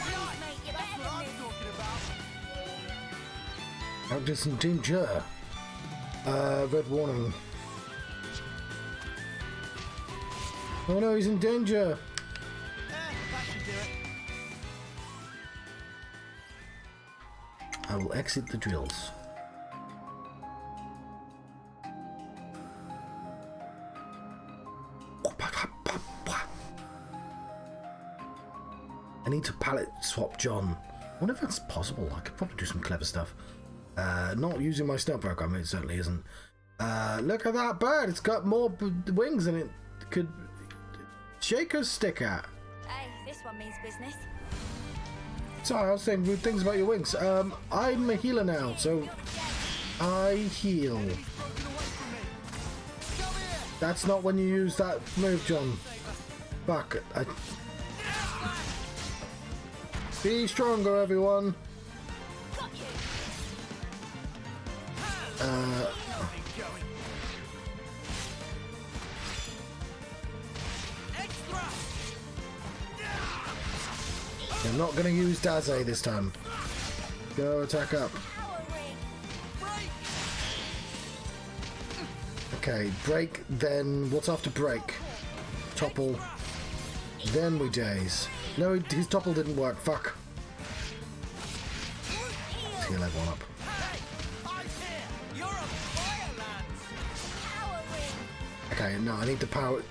Please, mate, you're better That's what than I'm this. talking about. Actors in danger. Red warning. Oh no, he's in danger. That should do it. I will exit the drills. I need to palette swap John. I wonder if that's possible. I could probably do some clever stuff. Not using my stealth program, it certainly isn't. Look at that bird. It's got more wings than it could shake a stick at. Hey, this one means business. Sorry, I was saying rude things about your wings. I'm a healer now, so I heal. That's not when you use that move, John. Fuck. Be stronger, everyone. I'm not going to use Daze this time. Go attack up. Okay, break, then what's after break? Topple. Then we daze. No, his topple didn't work. Fuck. Let's heal everyone up. Okay, no, I need to power it.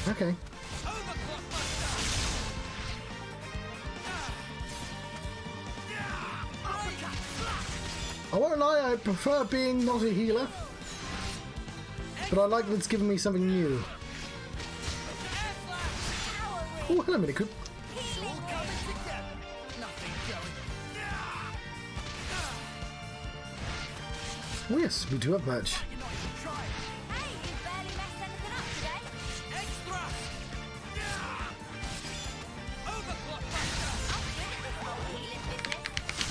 Okay. I won't lie, I prefer being not a healer. But I like that it's giving me something new. Oh, hello, Minicoop. Oh yes, we do have merch. Hey, you barely messed anything up today.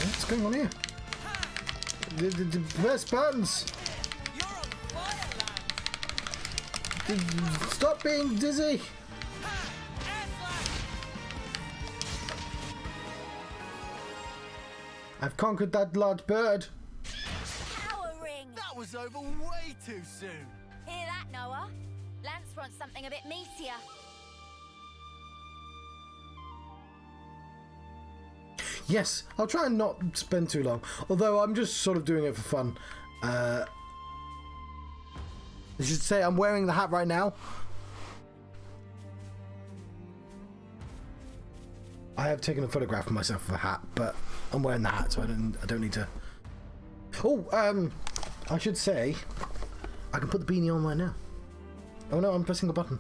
What's going on here? The press buttons. Stop being dizzy. I've conquered that large bird. Power ring. That was over way too soon. Hear that, Noah? Lance wants something a bit meatier. Yes, I'll try and not spend too long. Although I'm just sort of doing it for fun. I should say I'm wearing the hat right now. I have taken a photograph of myself with a hat, but I'm wearing the hat, so I don't need to. Oh, I should say I can put the beanie on right now. Oh no, I'm pressing a button.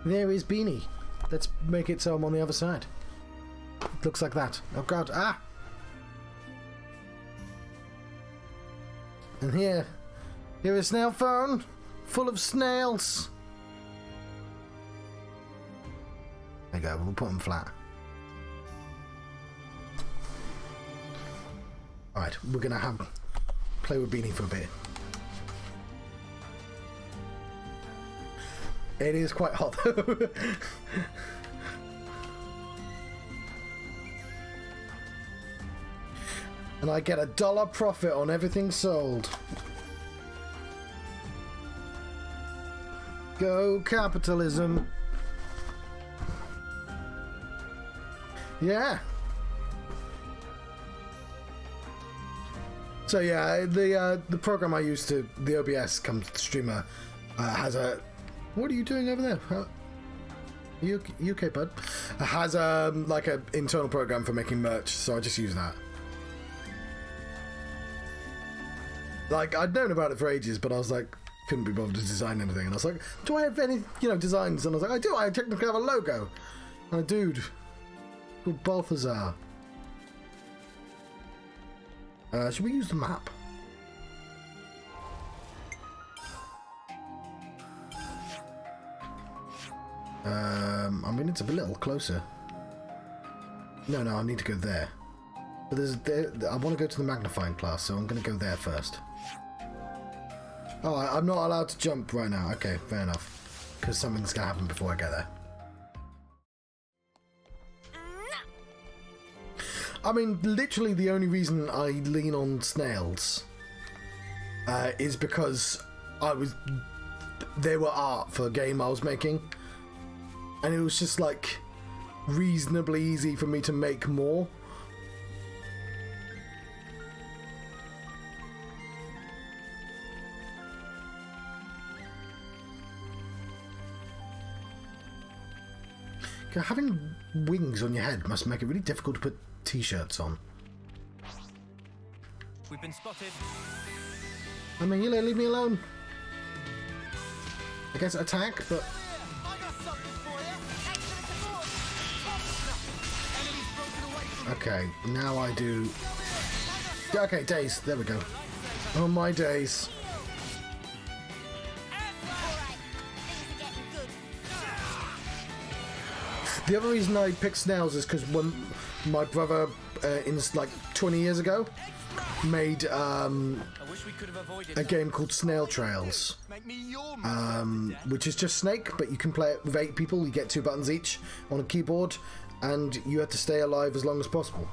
There is beanie. Let's make it so I'm on the other side. Looks like that. Oh god, ah! And here Here is snail phone, full of snails. There you go, we'll put them flat. Alright, we're gonna play with Beanie for a bit. It is quite hot though. And I get $1 profit on everything sold. Go capitalism. Yeah. So yeah, the program I use to the OBS comes streamer has a. What are you doing over there? You okay, bud? Has like a internal program for making merch, so I just use that. Like, I'd known about it for ages, but I was like, couldn't be bothered to design anything. And I was like, do I have any, designs? And I was like, I do. I technically have a logo. And a dude called Balthazar. Should we use the map? I mean, it's a little closer. No, I need to go there. But I want to go to the magnifying class, so I'm going to go there first. Oh, I'm not allowed to jump right now. Okay, fair enough. Because something's going to happen before I get there. I mean, literally the only reason I lean on snails is because they were art for a game I was making. And it was just like reasonably easy for me to make more. Having wings on your head must make it really difficult to put t-shirts on. We've been spotted. I mean, leave me alone. I guess attack, but... Okay, now I do... Okay, days. There we go. Oh, my days. The other reason I picked snails is because when my brother, like 20 years ago, made a game called Snail Trails, which is just Snake, but you can play it with 8 people. You get 2 buttons each on a keyboard, and you have to stay alive as long as possible.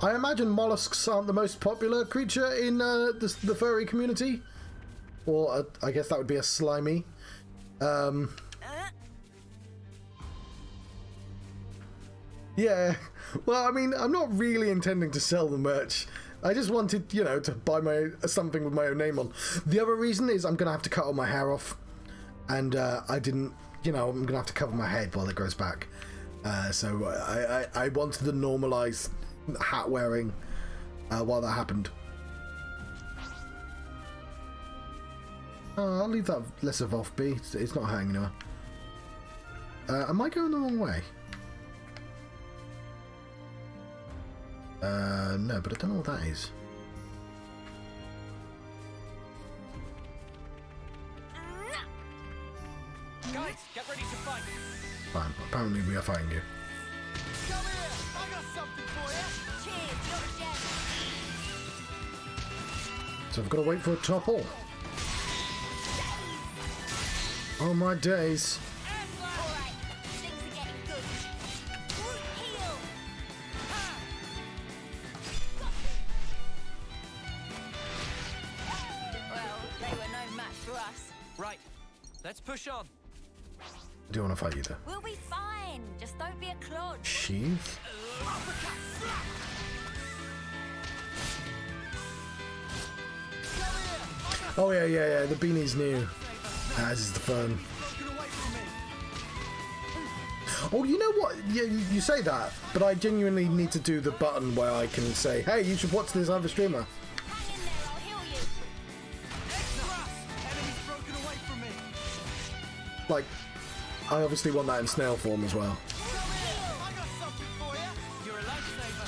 I imagine mollusks aren't the most popular creature in the furry community. Or I guess that would be a slimy. Yeah. Well, I mean, I'm not really intending to sell the merch. I just wanted, to buy something with my own name on. The other reason is I'm going to have to cut all my hair off. And I didn't, I'm going to have to cover my head while it grows back. So I wanted to normalise hat wearing while that happened. I'll leave that less of off be. It's not hurting anyone. Am I going the wrong way? No, but I don't know what that is. Guys, get ready to fight. Fine. Apparently we are fighting you. Come here! I got something for you! Cheers, you're a gem. So I've got to wait for a topple. Oh my days. Alright, things are getting good. Heal! Well, they were no match for us. Right, let's push on. I do want to fight you though. We'll be fine. Just don't be a clod. Sheath? Oh yeah. The beanie's new. As is the phone. Oh, you know what? Yeah, you say that, but I genuinely need to do the button where I can say, "Hey, you should watch this other streamer." Hang in there, I'll heal you. Enemy's broken away from me. Like, I obviously want that in snail form as well. I got something for you. You're a lifesaver.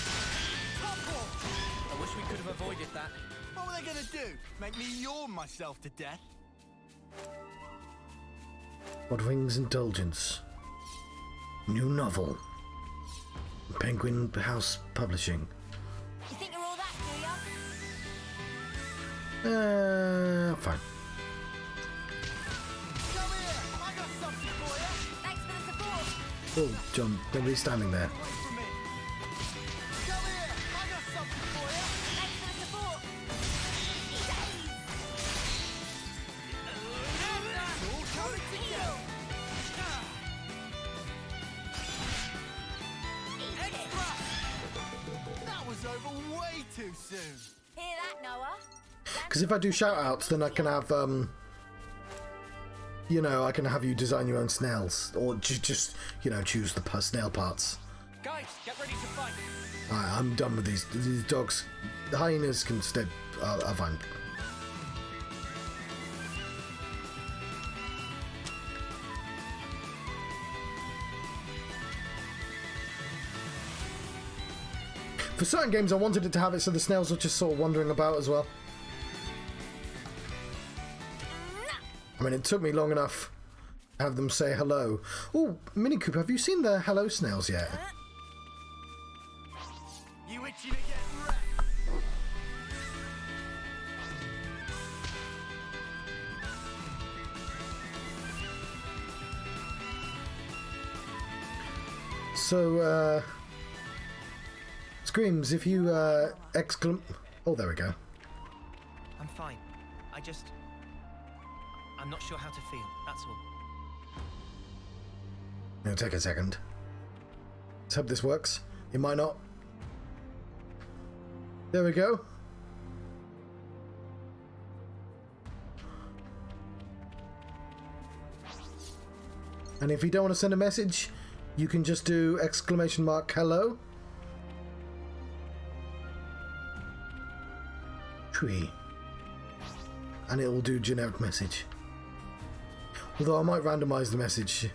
I wish we could have avoided that. What were they gonna do? Make me yawn myself to death? What Rings Indulgence? New novel. Penguin House Publishing. You think you're all that, do ya? Fine. Come here. I got something for you. Thanks for the support. Oh, John, don't be standing there. Wait for me. Come here. I got something for you. Thanks for the support. It's all coming together. That was over way too soon. Hear that, Noah? Because if I do shout outs, then I can have, you know, I can have you design your own snails. Or just you know, choose the snail parts. Guys, get ready to fight. Alright, I'm done with these dogs. The hyenas can stay. I'll find. For certain games, I wanted it to have it so the snails are just sort of wandering about as well. I mean, it took me long enough to have them say hello. Oh, Mini Cooper, have you seen the hello snails yet? You itching to get wrecked? So, Screams, if you, Oh, there we go. I'm fine. I'm not sure how to feel, that's all. It'll take a second. Let's hope this works. It might not. There we go. And if you don't want to send a message, you can just do !hello. Tree. And it will do generic message. Although I might randomize the message.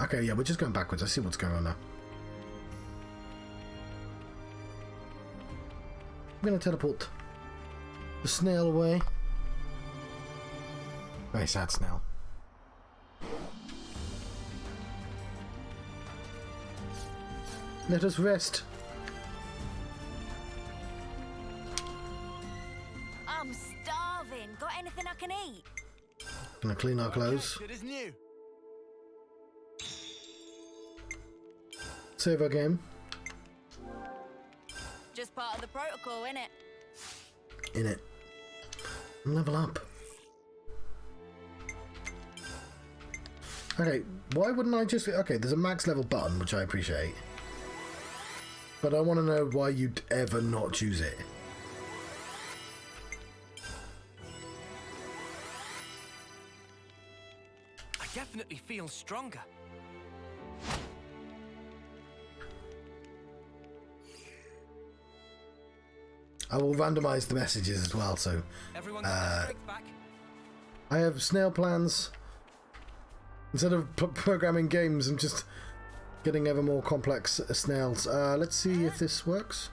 Okay, yeah, we're just going backwards. I see what's going on now. I'm going to teleport the snail away. Very sad snail. Let us rest. I'm starving. Got anything I can eat? Gonna clean our clothes. Good as new. Save our game. Just part of the protocol, innit? In it. Level up. Okay, why wouldn't I just... Okay, there's a max level button, which I appreciate. But I want to know why you'd ever not choose it. I definitely feel stronger. I will randomize the messages as well, so... Everyone got their strength back? I have snail plans. Instead of programming games, I'm just getting ever more complex snails. Let's see if this works.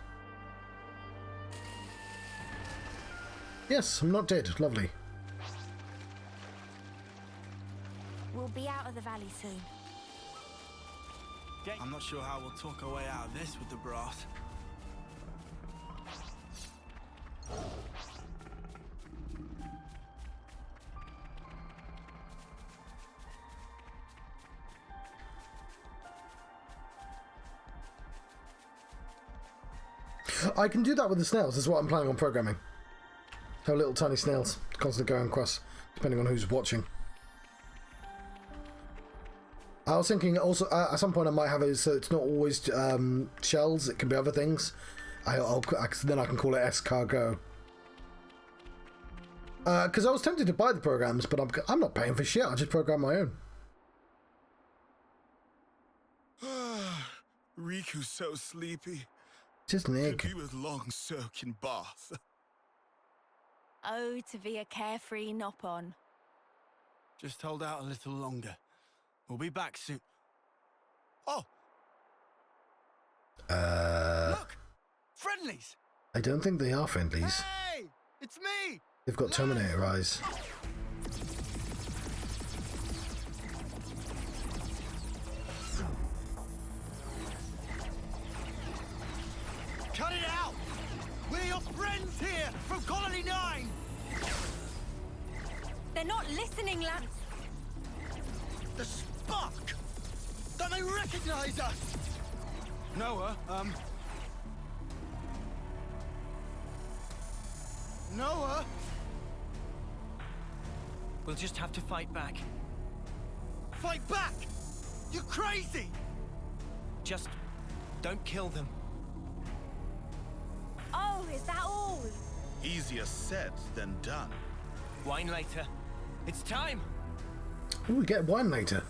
Yes, I'm not dead. Lovely. We'll be out of the valley soon. I'm not sure how we'll talk our way out of this with the brass. I can do that with the snails. That's what I'm planning on programming. Have little tiny snails constantly going across, depending on who's watching. I was thinking also at some point I might have it so it's not always shells. It can be other things. Then I can call it escargot. Because I was tempted to buy the programs, but I'm not paying for shit. I'll just program my own. Riku's so sleepy. Just an egg. Could do with long soaking bath. Oh, to be a carefree Nopon. Just hold out a little longer. We'll be back soon. Oh! Look! Friendlies! I don't think they are friendlies. Hey! It's me! They've got Terminator eyes. Cut it out! We're your friends here from Colony 9! They're not listening, Lance. The spark! Don't they recognize us? Noah, Noah? We'll just have to fight back. Fight back! You're crazy! Just don't kill them. Oh, is that all? Easier said than done. Wine later. It's time! Oh, we get wine later.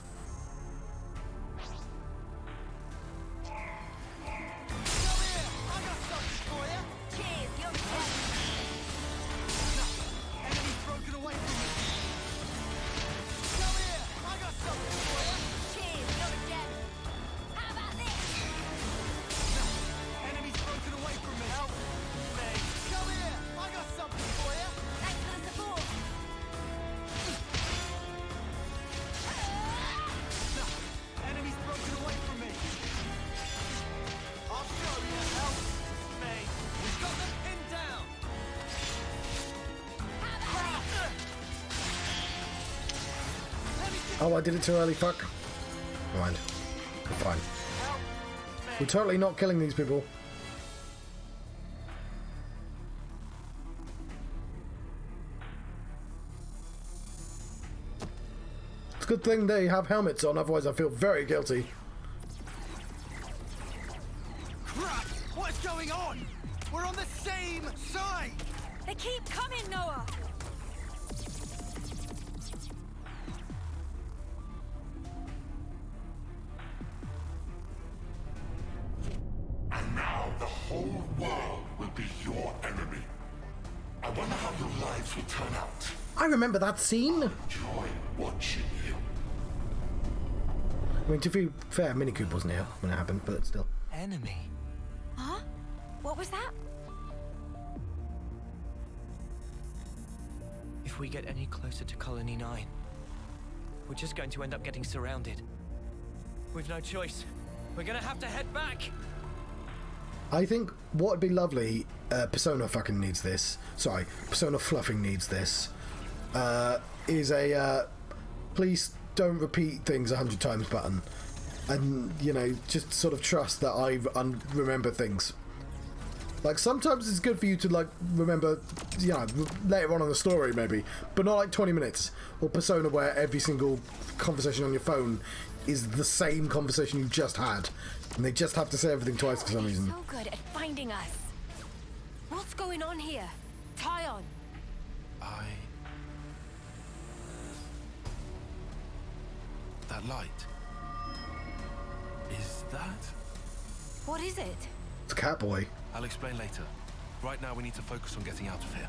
Oh, I did it too early, fuck. Never mind. We're fine. We're totally not killing these people. It's a good thing they have helmets on, otherwise I feel very guilty. Crap! What's going on? We're on the same side! They keep coming, Noah! And now the whole world will be your enemy. I wonder how your lives will turn out. I remember that scene. Enjoy watching you. I mean, to be fair, Minicoop wasn't here when it happened, but still. Enemy? Huh? What was that? If we get any closer to Colony 9, we're just going to end up getting surrounded. We've no choice. We're gonna have to head back! I think what would be lovely, Persona fucking needs this. Sorry, Persona fluffing needs this. Is a please don't repeat things 100 times button, and you know, just sort of trust that I remember things. Like sometimes it's good for you to like remember, you know, later on in the story maybe, but not like 20 minutes. Or Persona where every single conversation on your phone is the same conversation you just had, and they just have to say everything twice for some reason. So good at finding us. What's going on here? Tyon. That light. Is that? What is it? It's Catboy. I'll explain later. Right now we need to focus on getting out of here.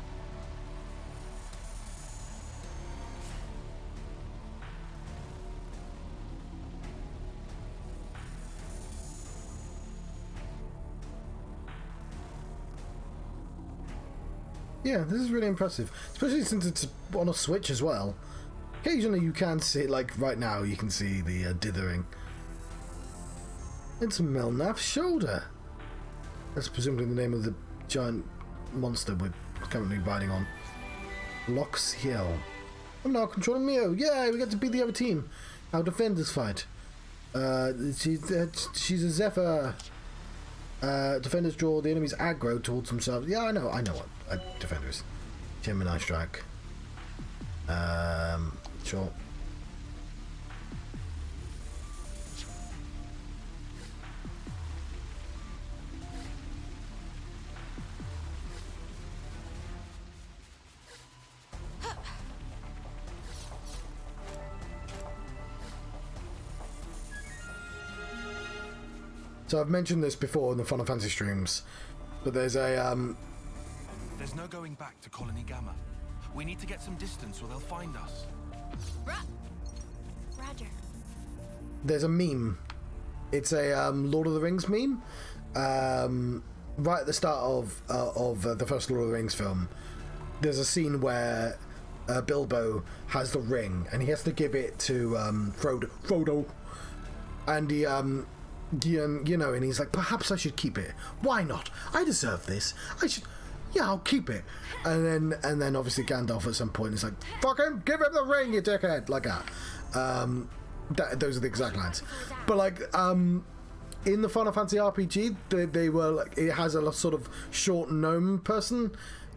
Yeah, this is really impressive, especially since it's on a Switch as well. Occasionally you can see, like right now, you can see the dithering. It's Melnath's shoulder. That's presumably the name of the giant monster we're currently riding on. Lox Hill. I'm now controlling Mio. Yay, we get to beat the other team. Our defenders fight. She's a Zephyr. Defenders draw the enemy's aggro towards themselves. Yeah, I know what defenders. Gemini strike. Sure. So I've mentioned this before in the Final Fantasy streams, but there's a There's no going back to Colony Gamma. We need to get some distance or they'll find us. Roger. There's a meme. It's a Lord of the Rings meme. Right at the start of the first Lord of the Rings film, there's a scene where Bilbo has the ring and he has to give it to Frodo, and he you know, and he's like, perhaps I should keep it. Why not? I deserve this. I should. Yeah, I'll keep it. And then obviously Gandalf at some point is like, fucking give him the ring, you dickhead, like that. Those are the exact lines. But like in the Final Fantasy RPG, they were like, it has a sort of short gnome person.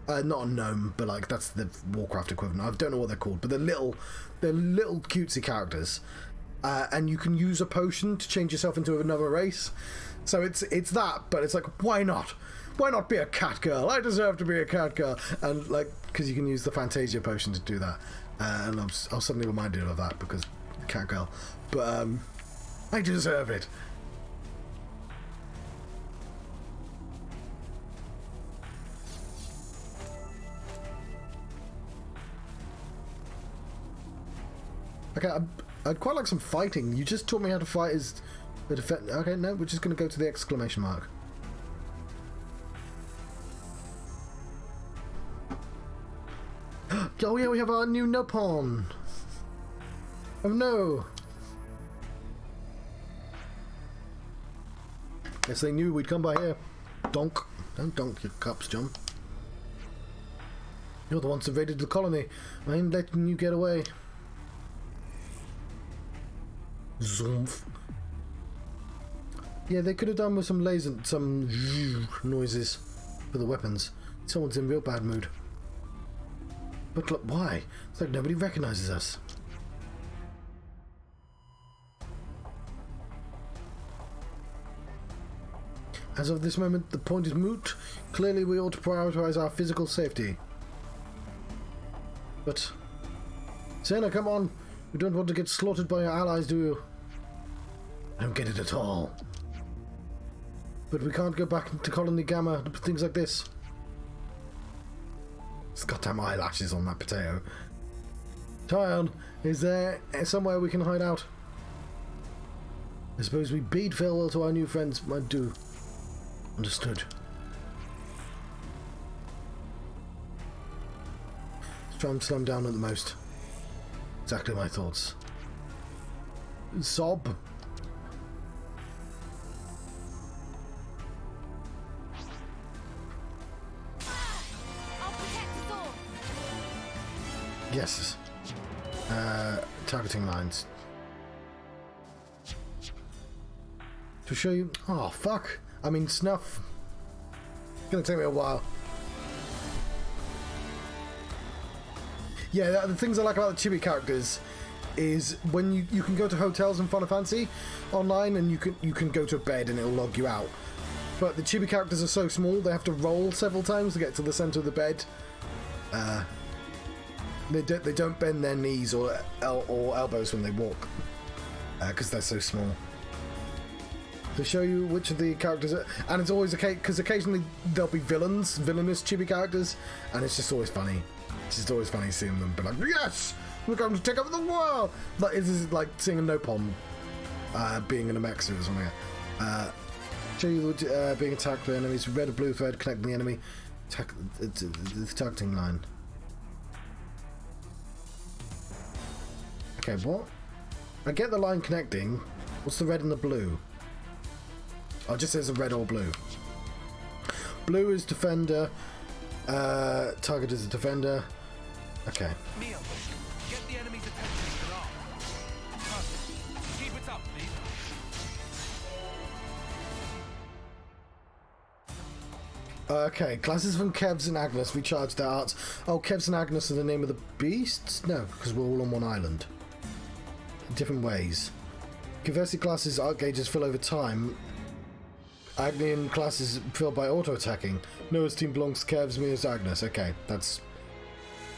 Not a gnome, but like that's the Warcraft equivalent. I don't know what they're called, but they're little cutesy characters, and you can use a potion to change yourself into another race. So it's that, but it's like, why not? Why not be a cat girl? I deserve to be a cat girl, and like because you can use the Fantasia potion to do that. And I was suddenly reminded of that because cat girl, but I deserve it. Okay, I'd quite like some fighting. You just taught me how to fight as the defense. Okay, no, we're just going to go to the exclamation mark. Oh yeah, we have our new Nopon. Oh no. Guess they knew we'd come by here. Donk. Don't donk your cups, John. You're the ones that invaded the colony. I ain't letting you get away. Zoomf. Yeah, they could have done with some laser, some noises for the weapons. Someone's in real bad mood. But look, why? It's like nobody recognizes us. As of this moment, the point is moot. Clearly, we ought to prioritize our physical safety. But, Senna, come on. You don't want to get slaughtered by your allies, do you? I don't get it at all. But we can't go back to Colony Gamma to things like this. It's goddamn eyelashes on that potato. Child, is there somewhere we can hide out? I suppose we bid farewell to our new friends might do. Understood. Let's try and slow him down at the most. Exactly my thoughts. Sob. Yes. Targeting lines. To show you. Oh, fuck. I mean, snuff. It's gonna take me a while. Yeah, the things I like about the chibi characters is when you can go to hotels in Final Fantasy online and you can go to a bed and it'll log you out. But the chibi characters are so small, they have to roll several times to get to the center of the bed. They don't bend their knees or elbows when they walk because they're so small. To show you which of the characters are, and it's always okay because occasionally there'll be villainous chibi characters, and it's just always funny. It's just always funny seeing them be like, yes, we're going to take over the world. Like this is like seeing a Nopon being in a mech suit or something. Show you being attacked by enemies. Red or blue thread connecting the enemy. The targeting line. Okay, what? I get the line connecting. What's the red and the blue? Oh, it just says a red or blue. Blue is defender. Target is a defender. Okay. Neil, get the enemy's attention with an arm. Keep it up, please. Okay, classes from Kevs and Agnes recharge their arts. Oh, Kevs and Agnes are the name of the beasts? No, because we're all on one island. Different ways. Conversely, classes' art gauges fill over time. Agnian classes filled by auto-attacking. Noah's team belongs to Kevs, Mia's Agnes. Okay, that's...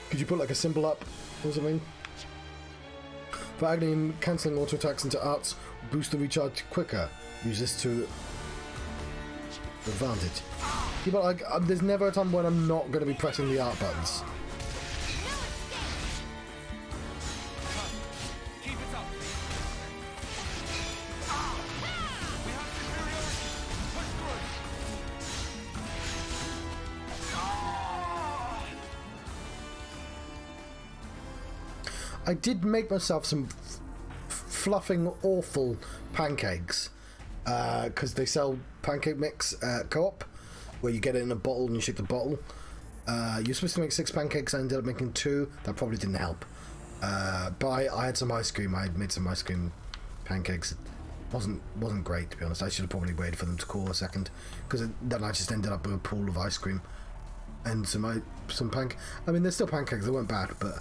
Could you put like a symbol up or something? For Agnian, cancelling auto-attacks into arts boost the recharge quicker. Use this to advantage. Yeah, but like, there's never a time when I'm not going to be pressing the art buttons. I did make myself some fluffing awful pancakes because they sell pancake mix at Co-op where you get it in a bottle and you shake the bottle. You're supposed to make 6 pancakes. I ended up making 2. That probably didn't help. But I had some ice cream. I had made some ice cream pancakes. It wasn't great, to be honest. I should have probably waited for them to cool a second, because then I just ended up with a pool of ice cream and some pancakes. I mean, they're still pancakes. They weren't bad, but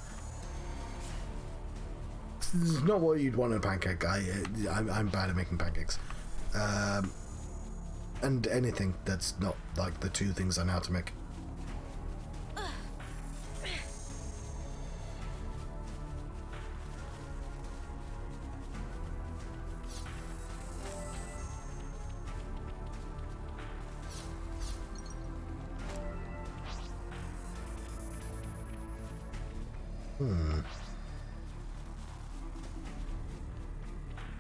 it's not what you'd want in a pancake. I'm bad at making pancakes, and anything that's not like the 2 things I know how to make.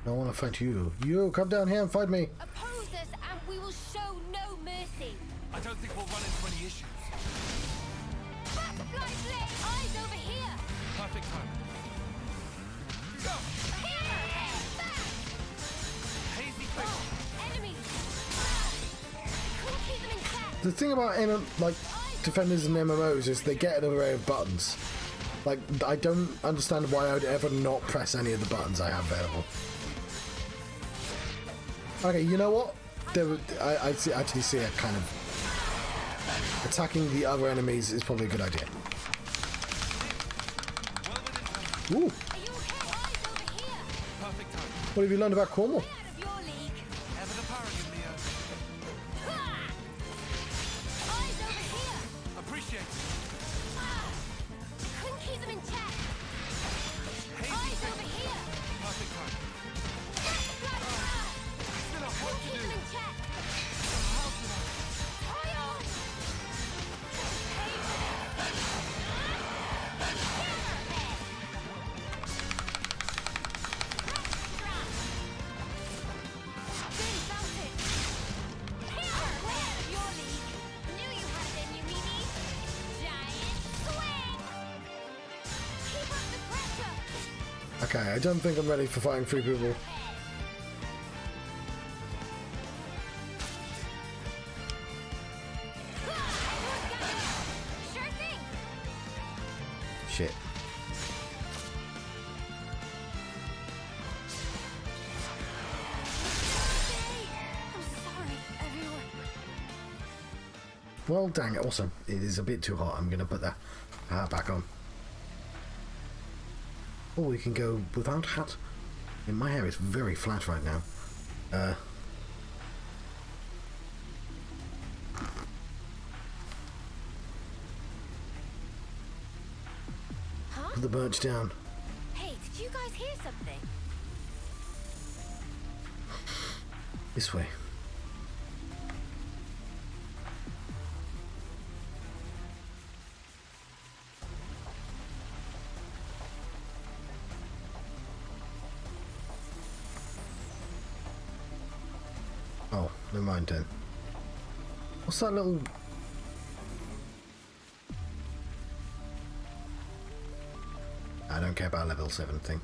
I want to fight you. You come down here and fight me. Oppose us and we will show no mercy. I don't think we'll run into any issues. Butterfly blade! Eyes over here! Perfect time. Go! Hammerhead! Back! Hazy fish. Enemies! Couldn't keep them in check. The thing about defenders and MMOs is they get an array of buttons. Like, I don't understand why I would ever not press any of the buttons I have available. Okay, you know what? I actually see a kind of attacking the other enemies is probably a good idea. Ooh. What have you learned about Cornwall? Okay, I don't think I'm ready for fighting 3 people. Shit. Well, dang it. Also, it is a bit too hot. I'm going to put the hat back on. Or we can go without hat. And my hair is very flat right now. Put the birch down. Hey, did you guys hear something? This way. Oh, never mind then. What's that little... I don't care about level 7 thing.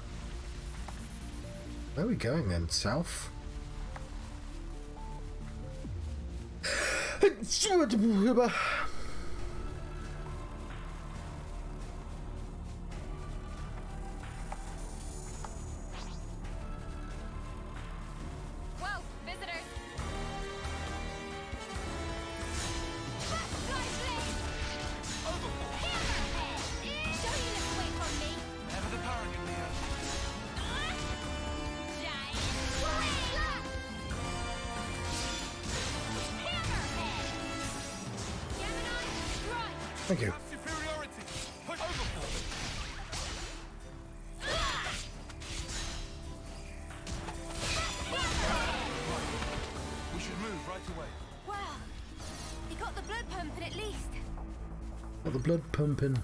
Where are we going then? South? Whoa, visitors! Thank you. We should move right away. Well, you got the blood pumping at least. Got the blood pumping.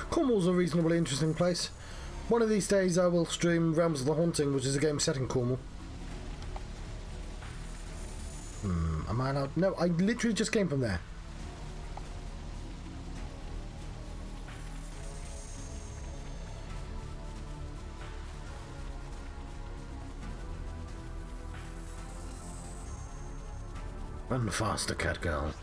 Cornwall's a reasonably interesting place. One of these days I will stream Realms of the Haunting, which is a game set in Cornwall. Am I allowed? No, I literally just came from there. Run faster, cat girl.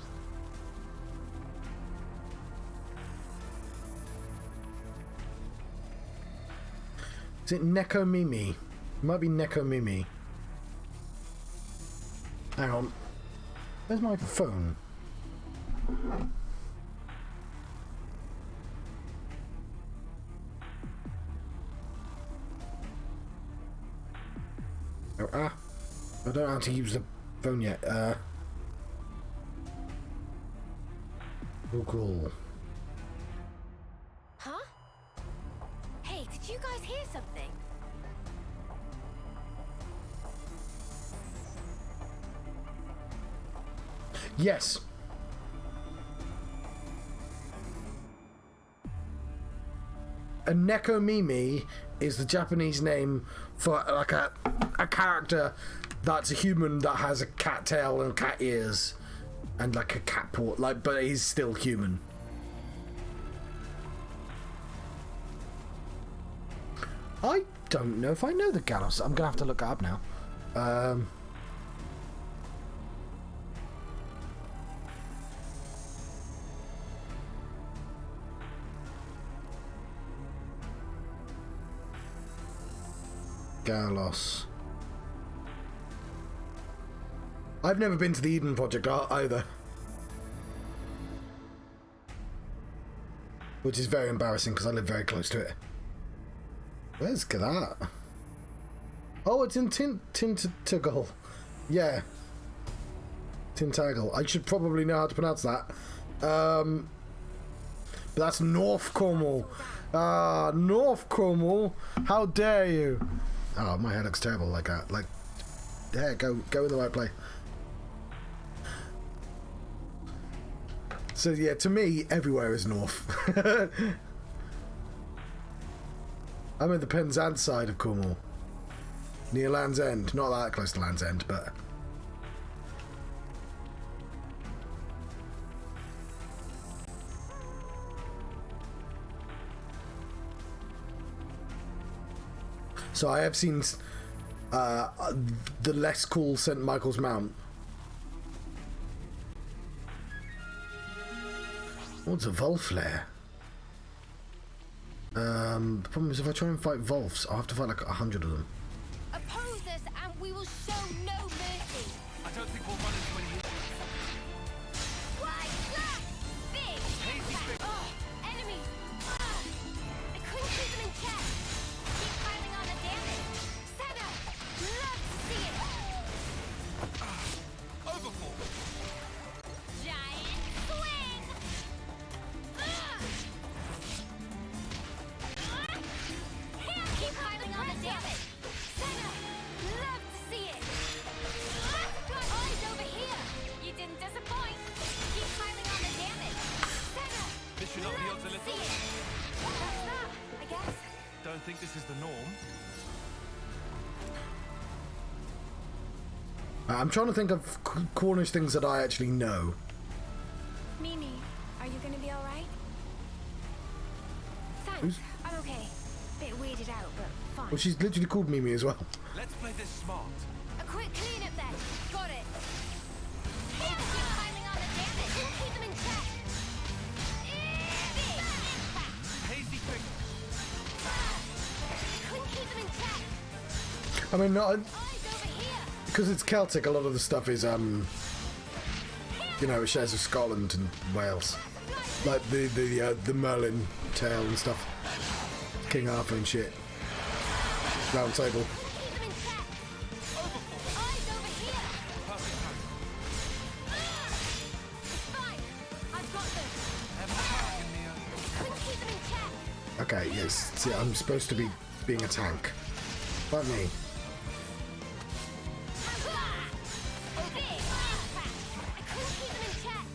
Is it Neko Mimi? It might be Neko Mimi. Hang on. Where's my phone? Oh, I don't know how to use the phone yet. Google. Huh? Hey, did you guys hear something? Yes. A Nekomimi is the Japanese name for like a character that's a human that has a cat tail and cat ears and like a cat paw, like, but he's still human. I don't know if I know the Galos. I'm gonna have to look it up now. Galos. I've never been to the Eden Project either, which is very embarrassing because I live very close to it. Where's that? Oh, it's in Tintagel. Yeah, Tintagel. I should probably know how to pronounce that. But that's North Cornwall. Ah, North Cornwall. How dare you? Oh, my hair looks terrible like that. Like, yeah, go in the right place. So yeah, to me, everywhere is north. I'm at the Penzance side of Cornwall, near Land's End. Not that close to Land's End, but so I have seen the less cool St. Michael's Mount. What's a Volflare? The problem is if I try and fight Volfs, I'll have to fight like 100 of them. Oppose us and we will show no mercy. I don't think we'll run into any. Why, look! Big! Oh, enemies! I couldn't keep them in check. Keep piling on the damage. Senna! Love to see it! Overfall! Giant swing! Keep piling on the damage. Senna! Love to see it! Got eyes over here! You didn't disappoint! Keep piling on the damage. Senna! This should open you up a Love to little. see it! That's that, I guess. Don't think this is the norm. I'm trying to think of Cornish things that I actually know. Mimi, are you gonna be alright? Thanks, I'm okay. Bit weirded out, but fine. Well, she's literally called Mimi as well. Let's play this smart. A quick cleanup then. Got it. Keep piling on the damage. We'll keep them in check. Big impact. Hazy fingers. Couldn't keep them in check. I mean, not Eyes over here. because it's Celtic. A lot of the stuff is you know, it shares with Scotland and Wales, like the Merlin tale and stuff, King Arthur and shit. Round Table. Keep them in check. Eyes over here. It's fine. I've got them. Couldn't keep them in check. Okay, yes. See, I'm supposed to be being a tank. But me. Big impact. I couldn't keep them in check.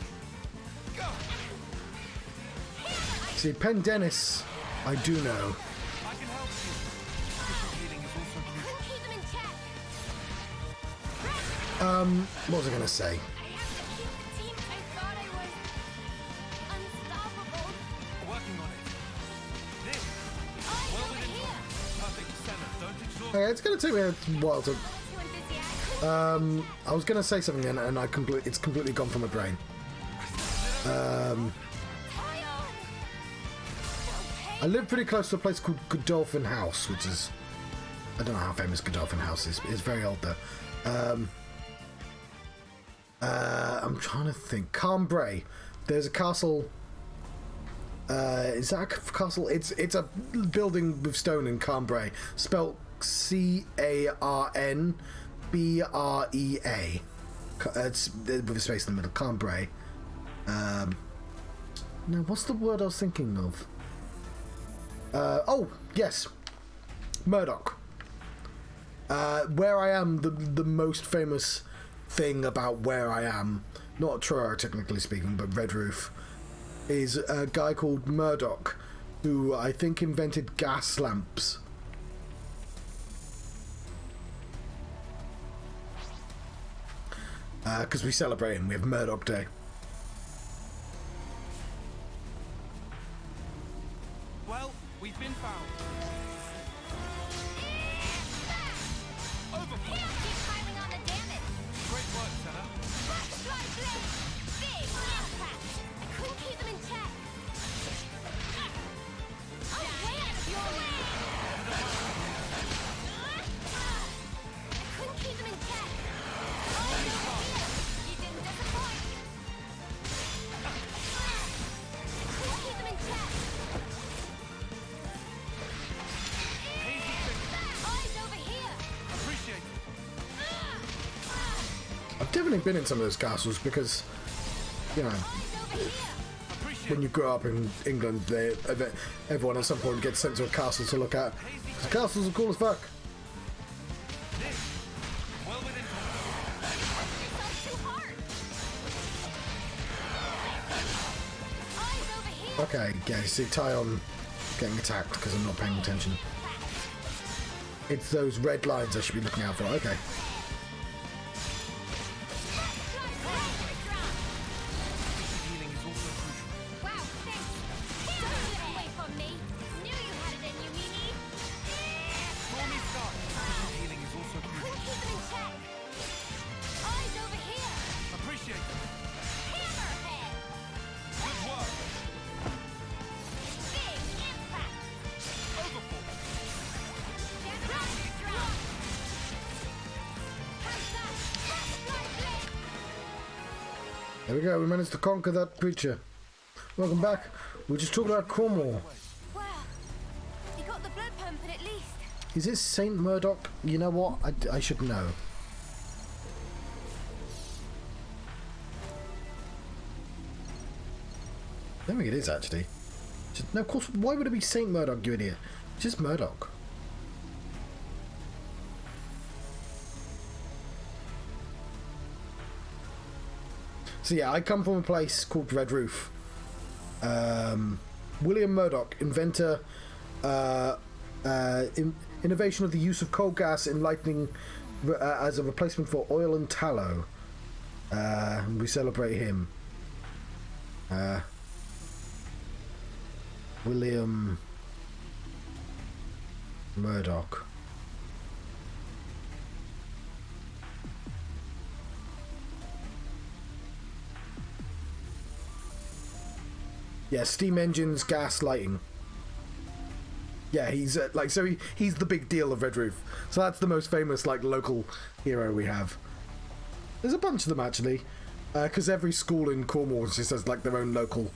See, Pendennis, I do know. I can help you. Efficient healing is also crucial. Keep them in check. What was I gonna say? I have to keep the team. I thought I was unstoppable. Working on it. This. Eyes Well over within here. perfect. Senna, don't exhaust. Okay, it's gonna take me a while to. Too enthusiastic. I was gonna say something then, and it's completely gone from my brain. I live pretty close to a place called Godolphin House, which is, I don't know how famous Godolphin House is. It's very old though. I'm trying to think. Cambrai. There's a castle. Is that a castle? It's a building with stone in Cambrai, spelt Carnbrea. It's with a space in the middle. Cambrai. No, what's the word I was thinking of? Oh, yes. Murdoch. Where I am, the most famous thing about where I am, not Truro technically speaking, but Red Roof, is a guy called Murdoch, who I think invented gas lamps. Because we celebrate him, we have Murdoch Day. Well, we've been found. Overflow. Keep piling on the damage. Great work, Senna. Backslide blade. Big impact. I couldn't keep them in check. Oh, way out of your way. I couldn't keep them in check. Oh, you didn't disappoint. I couldn't keep them in check. Eyes over here. Appreciate it. I've definitely been in some of those castles because, you know, Eyes over here. Appreciate when you grow up in England, everyone at some point gets sent to a castle to look at. 'Cause castles are cool as fuck. this. Well within Yourself too hard. Eyes over here. Okay, yeah, you see Tyon getting attacked because I'm not paying attention. It's those red lines I should be looking out for. Okay. healing is also crucial. Wow, thanks. Don't get away from me. Knew you had it in you, Mimi. Stormy sky. Efficient healing is also crucial. Couldn't keep them in check. Eyes over here. Appreciate it. Hammerhead. Good work. Big impact. Overflow. Rush drop. How's that? Backslide blade. There we go. We managed to conquer that creature. Welcome back. We just talked about Cornwall. Well, you got the blood pumping at least. Is this Saint Murdoch? You know what? I should know. I don't think it is actually. No, of course. Why would it be Saint Murdoch, you idiot? It's just Murdoch. So yeah, I come from a place called Red Roof. William Murdoch, inventor, innovation of the use of coal gas in lighting as a replacement for oil and tallow. We celebrate him. William Murdoch. Yeah, steam engines, gas lighting. Yeah, he's he's the big deal of Red Roof. So that's the most famous local hero we have. There's a bunch of them actually, because every school in Cornwall just has their own local.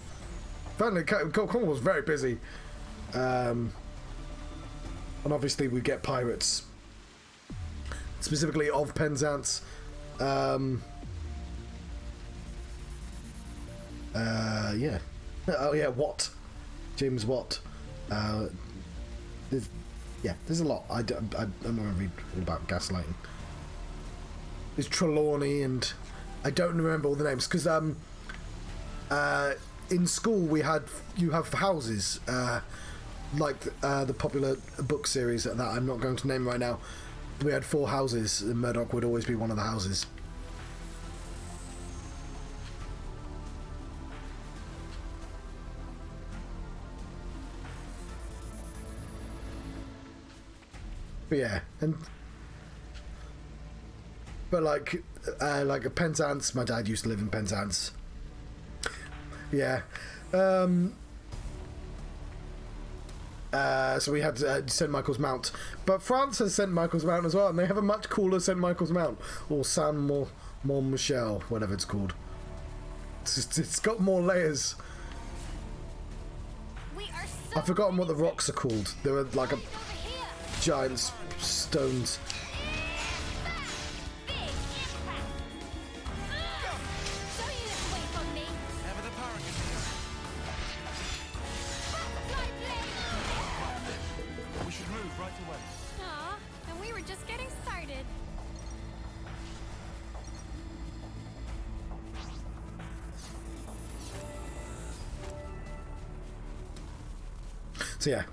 Apparently, Cornwall's very busy, and obviously we get pirates, specifically of Penzance. Yeah. Oh yeah, Watt, James Watt. There's a lot. I'm not gonna read all about gaslighting. There's Trelawney, and I don't remember all the names because in school you have houses, like the popular book series that I'm not going to name right now. We had 4 houses, and Murdoch would always be one of the houses. But yeah, but like Penzance, my dad used to live in Penzance. Yeah. So we had St. Michael's Mount. But France has St. Michael's Mount as well, and they have a much cooler St. Michael's Mount. Or Mont Michel, whatever it's called. It's got more layers. I've forgotten what the rocks are called. They were like a giant stones. We should move right away. Aw, and we were just getting started. So yeah,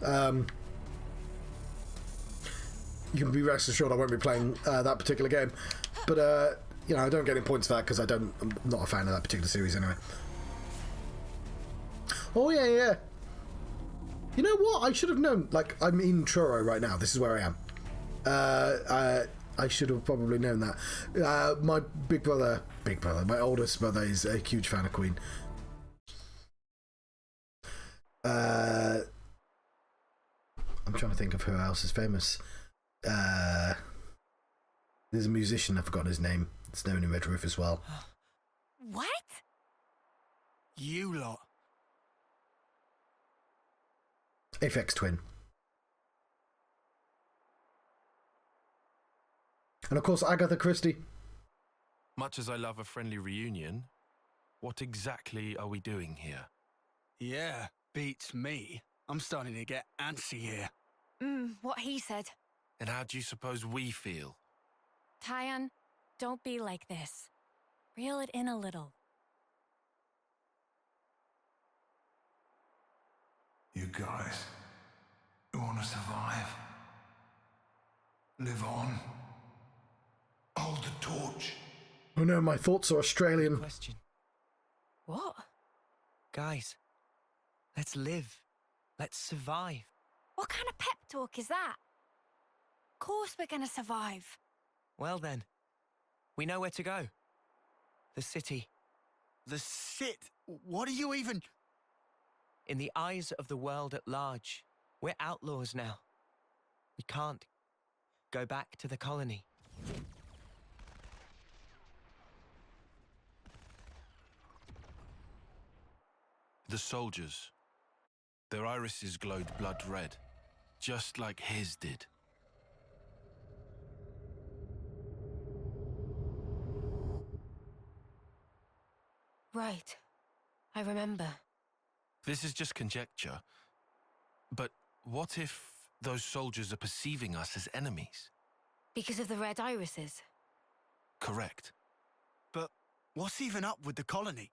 you can be rest assured I won't be playing that particular game. But you know, I don't get any points for that because I'm not a fan of that particular series anyway. Oh yeah. You know what? I should have known. Like, I'm in Truro right now. This is where I am. I should have probably known that. My big brother, my oldest brother is a huge fan of Queen. I'm trying to think of who else is famous. There's a musician, I've forgotten his name. It's known in Red Roof as well. What? You lot. Aphex Twin. And of course, Agatha Christie. Much as I love a friendly reunion, what exactly are we doing here? Yeah, beats me. I'm starting to get antsy here. What he said. And how do you suppose we feel? Tyon, don't be like this. Reel it in a little. You guys, you want to survive? Live on? Hold the torch? Oh no, my thoughts are Australian. Question. What? Guys, let's live. Let's survive. What kind of pep talk is that? Of course we're gonna survive. Well then, we know where to go. The city. The sit? What are you even... In the eyes of the world at large, we're outlaws now. We can't go back to the colony. The soldiers. Their irises glowed blood red, just like his did. Right. I remember. This is just conjecture, but what if those soldiers are perceiving us as enemies? Because of the red irises. Correct. But what's even up with the colony?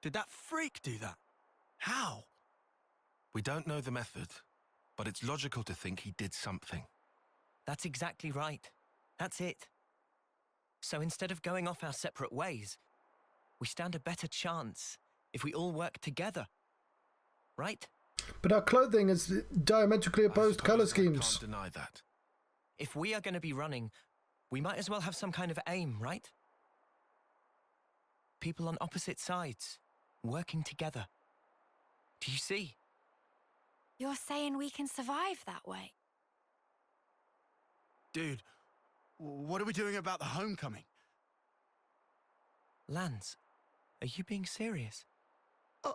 Did that freak do that? How? We don't know the method, but it's logical to think he did something. That's exactly right. That's it. So instead of going off our separate ways, we stand a better chance if we all work together. Right? But our clothing is diametrically opposed colour I schemes. can't deny that. If we are going to be running, we might as well have some kind of aim, right? People on opposite sides, working together. Do you see? You're saying we can survive that way? Dude, what are we doing about the homecoming? Lance, are you being serious? Uh,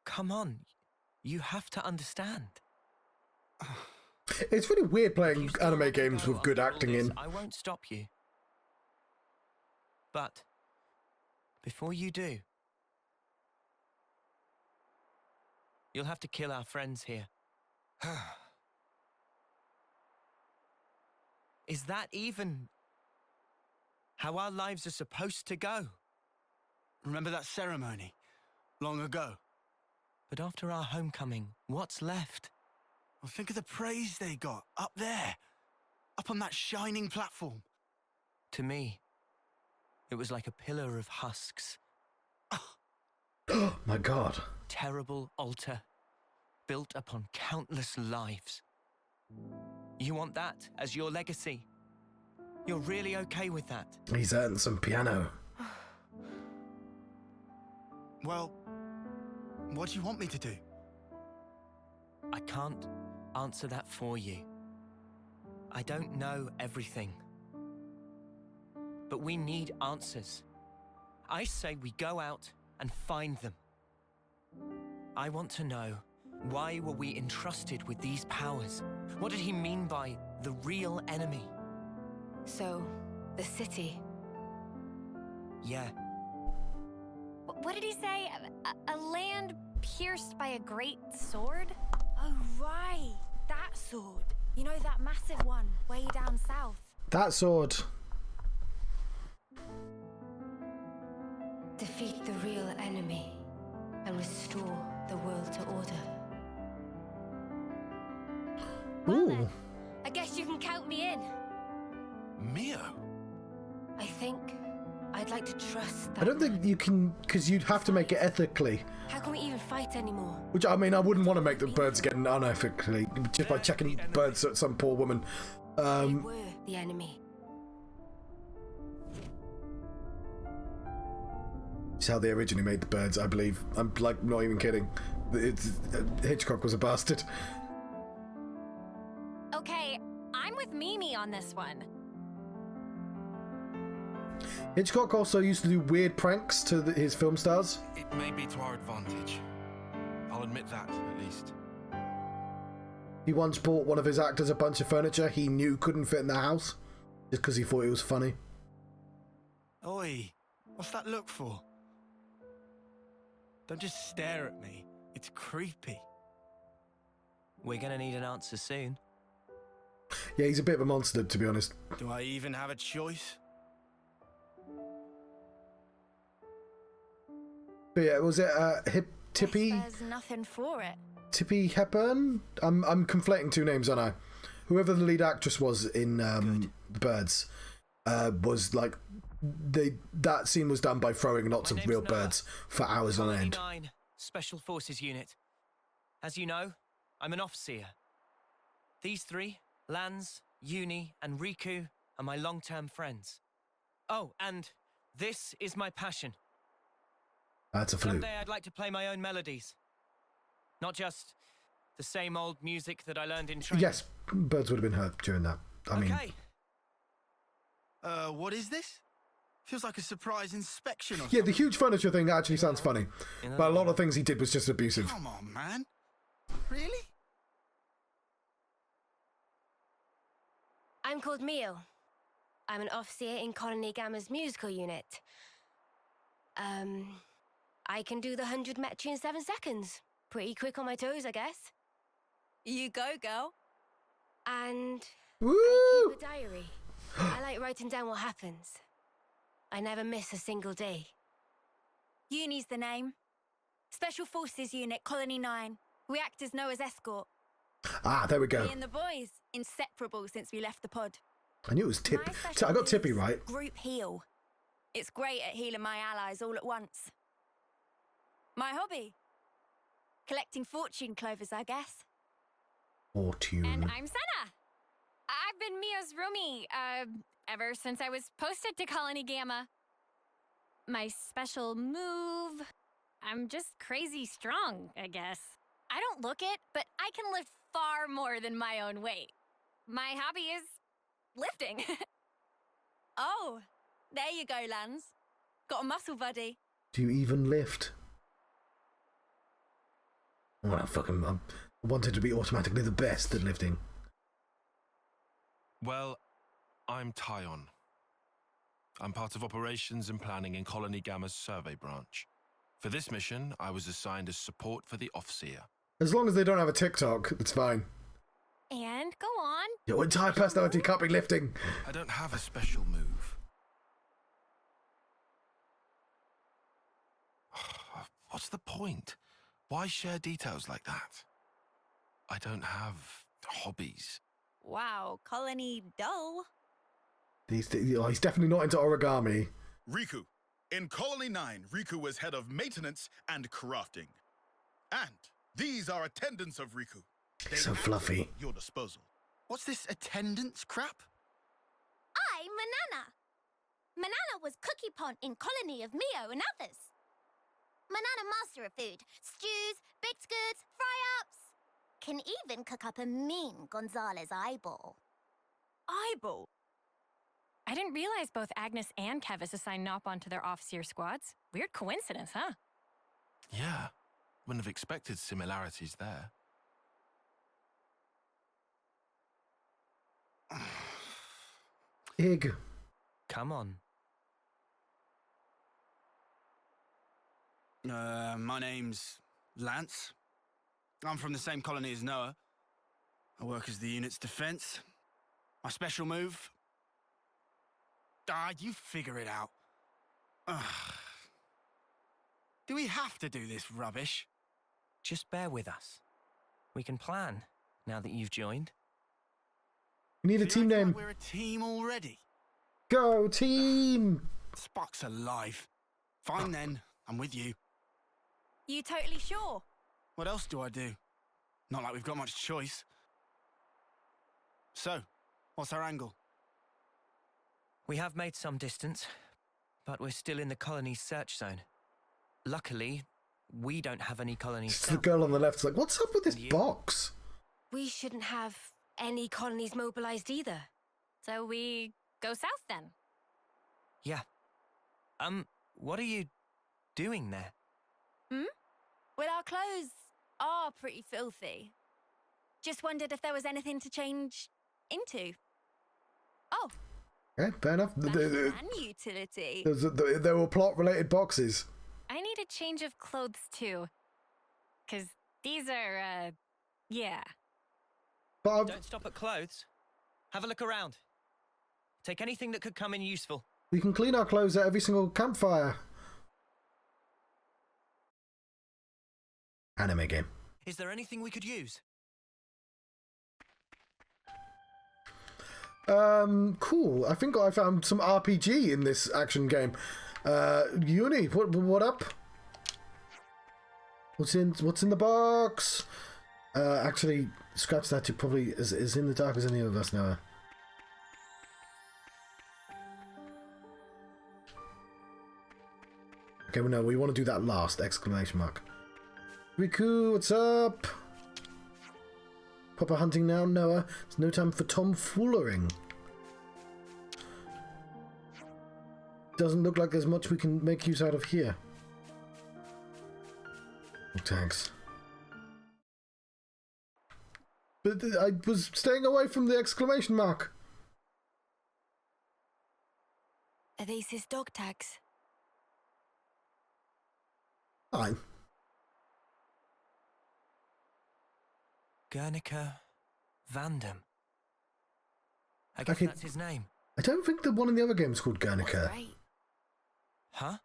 Come on, you have to understand. It's really weird playing You still anime want to games go with good after all acting this, in. I won't stop you. But before you do, you'll have to kill our friends here. Is that even how our lives are supposed to go? Remember that ceremony? Long ago. But after our homecoming, what's left? Well, think of the praise they got up there. Up on that shining platform. To me, it was like a pillar of husks. Oh my god. Terrible altar, built upon countless lives. You want that as your legacy? You're really okay with that? He's earned some piano. Well, what do you want me to do? I can't answer that for you. I don't know everything. But we need answers. I say we go out and find them. I want to know, why were we entrusted with these powers? What did he mean by the real enemy? So, the city. Yeah, What did he say? A land pierced by a great sword? Oh, right. That sword. You know, that massive one, way down south. That sword. Defeat the real enemy and restore the world to order. Well Ooh. then, I guess you can count me in. Mio? I think I'd like to trust that. I don't think you can, because you'd have to make it ethically. How can we even fight anymore? Which, I mean, I wouldn't want to make the birds get unethically, just by checking birds at some poor woman. They were the enemy. It's how they originally made the birds, I believe. I'm, like, not even kidding. Hitchcock was a bastard. Okay, I'm with Mimi on this one. Hitchcock also used to do weird pranks to his film stars. It may be to our advantage. I'll admit that, at least. He once bought one of his actors a bunch of furniture he knew couldn't fit in the house, just because he thought it was funny. Oi, what's that look for? Don't just stare at me. It's creepy. we're gonna need an answer soon. Yeah, he's a bit of a monster, to be honest. Do I even have a choice? But yeah, was it Tippy? There's nothing for it. Tippy Hepburn? I'm conflating two names, aren't I? Whoever the lead actress was in The Birds was like that scene was done by throwing lots of real birds for hours on end. 9 Special Forces Unit. As you know, I'm an off-seer. These three, Lance, Uni, and Riku, are my long-term friends. Oh, and this is my passion. That's a flute. Someday I'd like to play my own melodies. Not just the same old music that I learned in training. Yes, birds would have been hurt during that. I mean, what is this? Feels like a surprise inspection or yeah, the something. huge furniture thing actually sounds funny, but a lot of things he did was just abusive. Come on, man. Really? I'm called Mio. I'm an off-seer in Colony Gamma's musical unit. I can do the 100 metri in 7 seconds. Pretty quick on my toes, I guess. You go, girl. And Woo! I keep a diary. I like writing down what happens. I never miss a single day. Uni's the name. Special Forces Unit, Colony 9. We act as Noah's escort. Ah, there we go. Me and the boys, inseparable since we left the pod. I knew it was Tip. My I specialty got Tippy is right. Group heal. It's great at healing my allies all at once. My hobby? Collecting fortune clovers, I guess. Fortune. And I'm Senna. I've been Mio's roomie, ever since I was posted to Colony Gamma. My special move... I'm just crazy strong, I guess. I don't look it, but I can lift far more than my own weight. My hobby is lifting. Oh, there you go, Lance. Got a muscle buddy. Do you even lift? Well, I wanted to be automatically the best at lifting. Well, I'm Tyon. I'm part of operations and planning in Colony Gamma's survey branch. For this mission, I was assigned as support for the off-seer. As long as they don't have a TikTok, it's fine. And go on. Your entire personality can't be lifting. I don't have a special move. What's the point? Why share details like that? I don't have hobbies. Wow, colony dull. He's definitely not into origami. Riku. In Colony 9, Riku was head of maintenance and crafting. And these are attendants of Riku. They So are fluffy. at your disposal. What's this attendance crap? I'm Manana. Manana was cookie pond in Colony of Mio and others. Manana master of food, stews, baked goods, fry-ups. Can even cook up a mean Gonzalez eyeball. Eyeball. I didn't realize both Agnes and Kevis assigned Nop onto their off-seer squads. Weird coincidence, huh? Yeah, wouldn't have expected similarities there. Ig. Come on. My name's Lance. I'm from the same colony as Noah. I work as the unit's defense. My special move? You figure it out. Ugh. Do we have to do this rubbish? Just bear with us. We can plan now that you've joined. We need a team name. We're a team already. Go team! Spock's alive. Fine then, I'm with you. You totally sure? What else do I do? Not like we've got much choice. So, what's our angle? We have made some distance, but we're still in the colony's search zone. Luckily, we don't have any colonies. The girl on the left's like, what's up with this box? We shouldn't have any colonies mobilized either. So we go south then? Yeah. What are you doing there? Well, our clothes are pretty filthy. Just wondered if there was anything to change into. Oh. Okay, fair enough. An utility. There were plot-related boxes. I need a change of clothes too. 'Cause these are, yeah. But Don't stop at clothes. Have a look around. Take anything that could come in useful. we can clean our clothes at every single campfire. Anime game. Is there anything we could use? Cool. I think I found some RPG in this action game. Uni, what up? What's in the box? Actually, scratch that. You probably is in the dark as any of us now. Okay, well, no, we want to do that last! Exclamation mark. Riku, what's up? Proper hunting now, Noah. It's no time for tomfoolering. Doesn't look like there's much we can make use out of here. Tags. But I was staying away from the exclamation mark. Are these his dog tags? Fine. Guernica Vandam. I guess Okay. that's his name. I don't think the one in the other game is called Guernica. Right. Huh?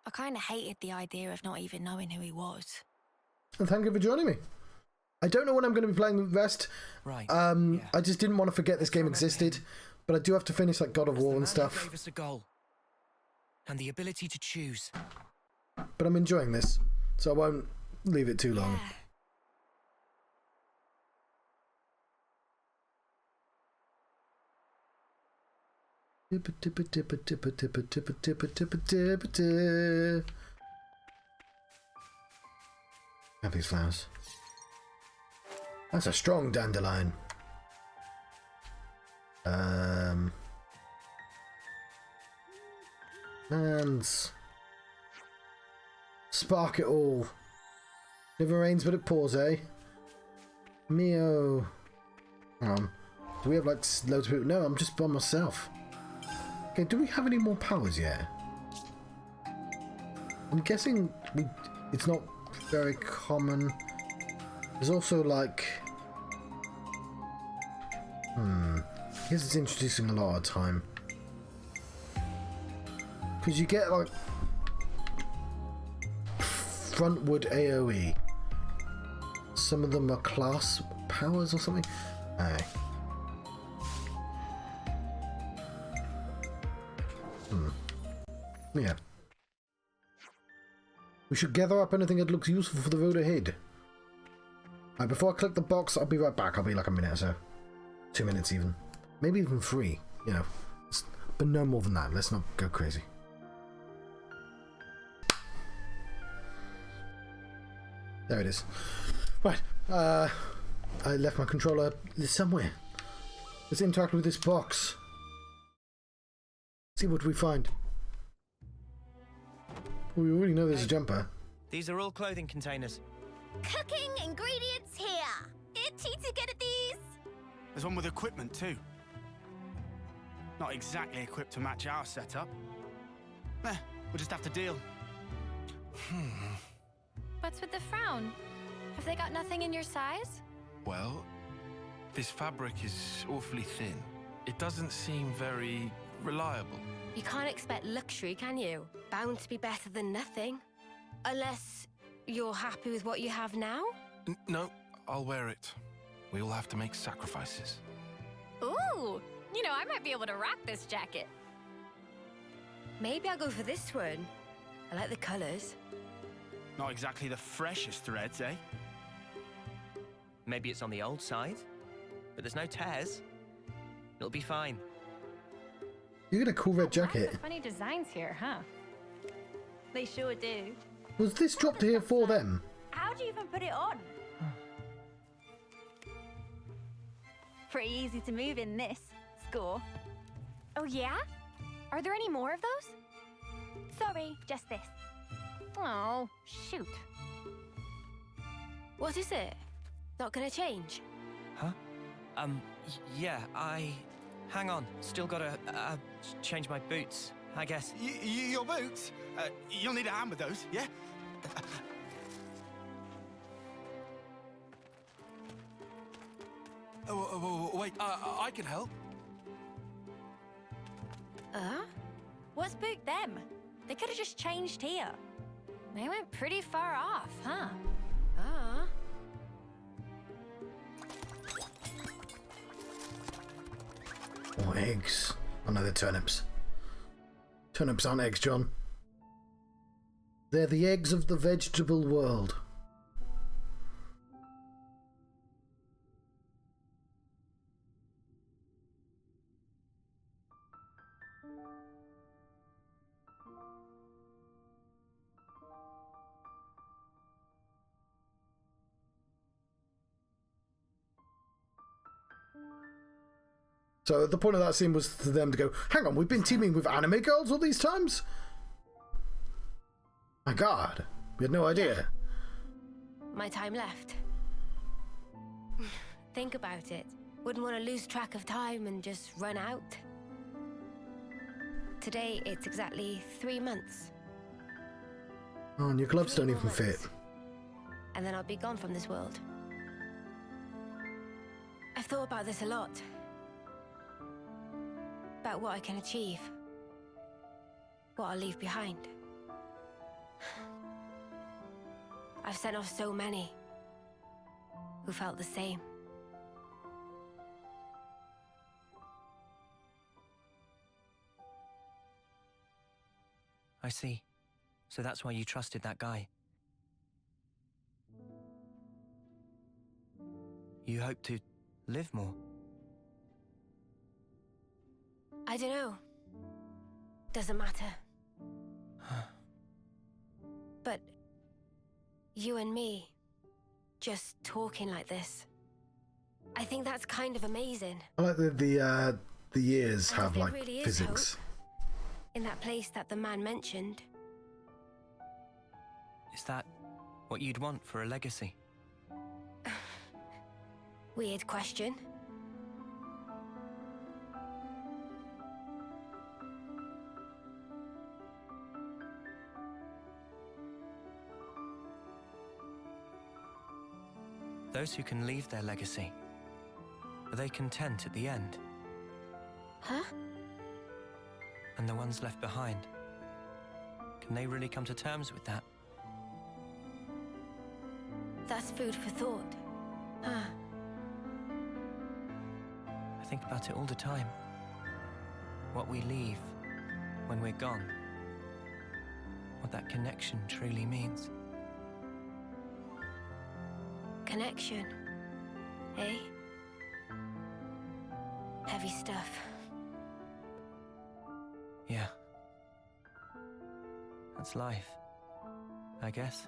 I kind of hated the idea of not even knowing who he was. And thank you for joining me. I don't know when I'm going to be playing the rest. Right. Yeah. I just didn't want to forget this game existed. But I do have to finish like God of War and The man stuff. who gave us a goal and the ability to choose. But I'm enjoying this, so I won't leave it too long. Yeah. Have these flowers. That's a strong dandelion. Hands. Spark it all. Never rains but it pours, eh? Mio. Hang on. Do we have like loads of people? No, I'm just by myself. Okay, do we have any more powers yet? I'm guessing it's not very common. There's also like... I guess it's introducing a lot of time. Because you get like... frontward AoE. Some of them are class powers or something. Aye. Yeah. We should gather up anything that looks useful for the road ahead. Alright, before I click the box, I'll be right back. I'll be like a minute or so. 2 minutes even. Maybe even 3. You know. But no more than that. Let's not go crazy. There it is. Right. I left my controller somewhere. Let's interact with this box. See what we find. We already know there's a jumper. These are all clothing containers. Cooking ingredients here. Itchy to get at these. There's one with equipment too. Not exactly equipped to match our setup. We'll just have to deal. What's with the frown? Have they got nothing in your size? Well, this fabric is awfully thin. It doesn't seem very reliable. You can't expect luxury, can you? Bound to be better than nothing. Unless you're happy with what you have now? No, I'll wear it. We all have to make sacrifices. Ooh! You know, I might be able to rock this jacket. Maybe I'll go for this one. I like the colours. Not exactly the freshest threads, eh? Maybe it's on the old side, but there's no tears. It'll be fine. You get a cool red Lots jacket. of funny designs here, huh? They sure do. Was this dropped here for them? How do you even put it on? Pretty easy to move in this. Score. Oh, yeah? Are there any more of those? Sorry, just this. Oh, shoot. What is it? Not gonna change? Huh? Yeah, Hang on. Still gotta, change my boots, I guess. Your boots? You'll need a hand with those, yeah? Wait, I can help. What's spooked them? They could have just changed here. They went pretty far off, huh? Oh, eggs. Oh no, they're turnips. Turnips aren't eggs, John. They're the eggs of the vegetable world. So the point of that scene was for them to go, hang on, we've been teaming with anime girls all these times? My god, we had no idea. My time left. Think about it. Wouldn't want to lose track of time and just run out. Today, it's exactly 3 months. Oh, and your gloves don't even fit. And then I'll be gone from this world. I've thought about this a lot. About what I can achieve. What I'll leave behind. I've sent off so many who felt the same. I see. So that's why you trusted that guy. You hope to live more. I don't know. Doesn't matter. But you and me, just talking like this, I think that's kind of amazing. I like that the years And have there like really is physics. hope in that place that the man mentioned. Is that what you'd want for a legacy? Weird question. Those who can leave their legacy, are they content at the end? Huh? And the ones left behind, can they really come to terms with that? That's food for thought. Huh. I think about it all the time. What we leave when we're gone. What that connection truly means. Connection, eh? Heavy stuff. Yeah. That's life, I guess.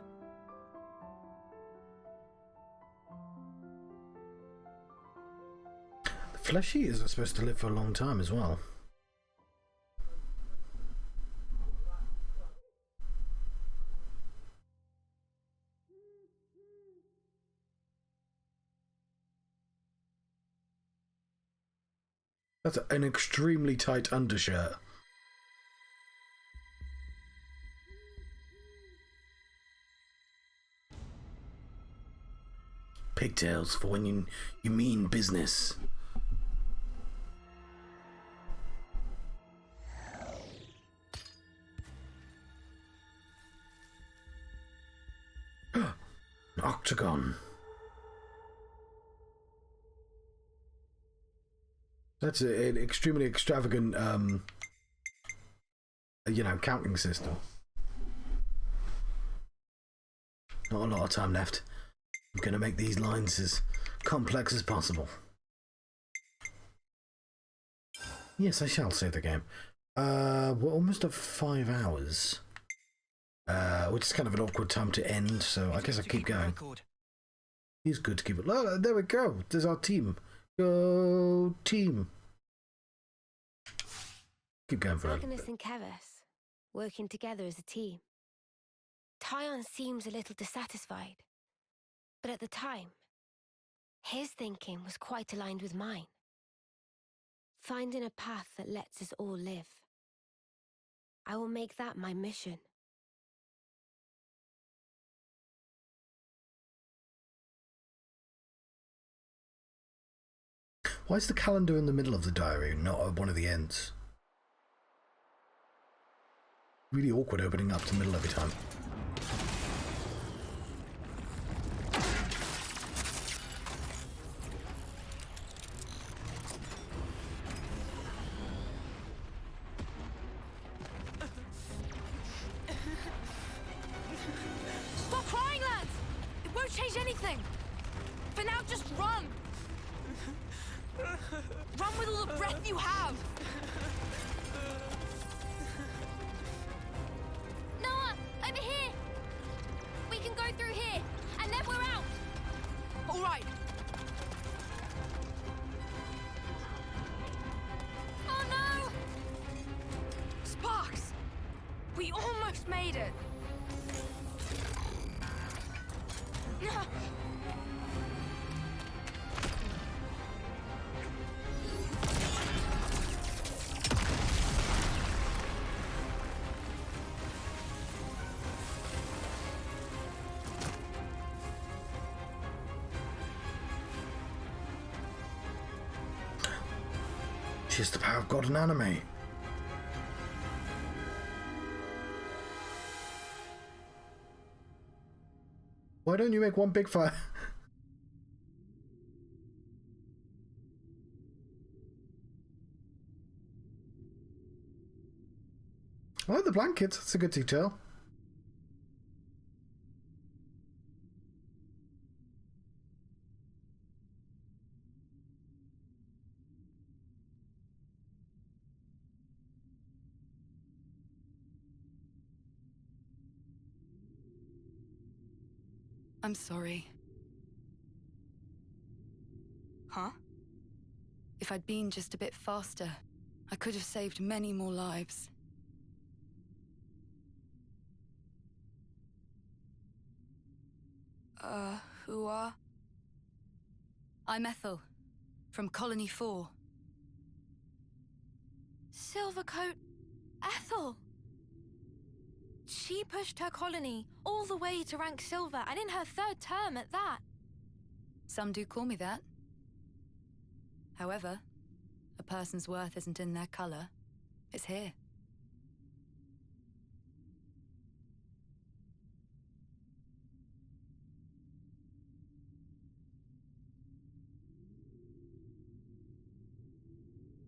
The flesh eaters are supposed to live for a long time as well. That's an extremely tight undershirt. Pigtails for when you mean business. An octagon. That's an extremely extravagant, counting system. Not a lot of time left. I'm going to make these lines as complex as possible. Yes, I shall save the game. We're almost at 5 hours. Which is kind of an awkward time to end, so I guess I'll keep going. It's good to keep it. Oh, there we go. There's our team. Go team. Keep going for it. Agnes and Kevis, working together as a team. Tyon seems a little dissatisfied, but at the time, his thinking was quite aligned with mine. Finding a path that lets us all live. I will make that my mission. Why is the calendar in the middle of the diary, not at one of the ends? Really awkward opening up to the middle every time. Stop crying, lads! It won't change anything! For now, just run! Run with all the breath you have! Noah, over here! We can go through here, and then we're out! All right. Oh no! Sparks! We almost made it! She's the power of God and anime. Why don't you make one big fire? I like the blankets. That's a good detail. I'm sorry. Huh? If I'd been just a bit faster, I could have saved many more lives. Who are? I'm Ethel, from Colony 4. Silvercoat Ethel! She pushed her colony all the way to rank silver, and in her 3rd term at that. Some do call me that. However, a person's worth isn't in their color, it's here.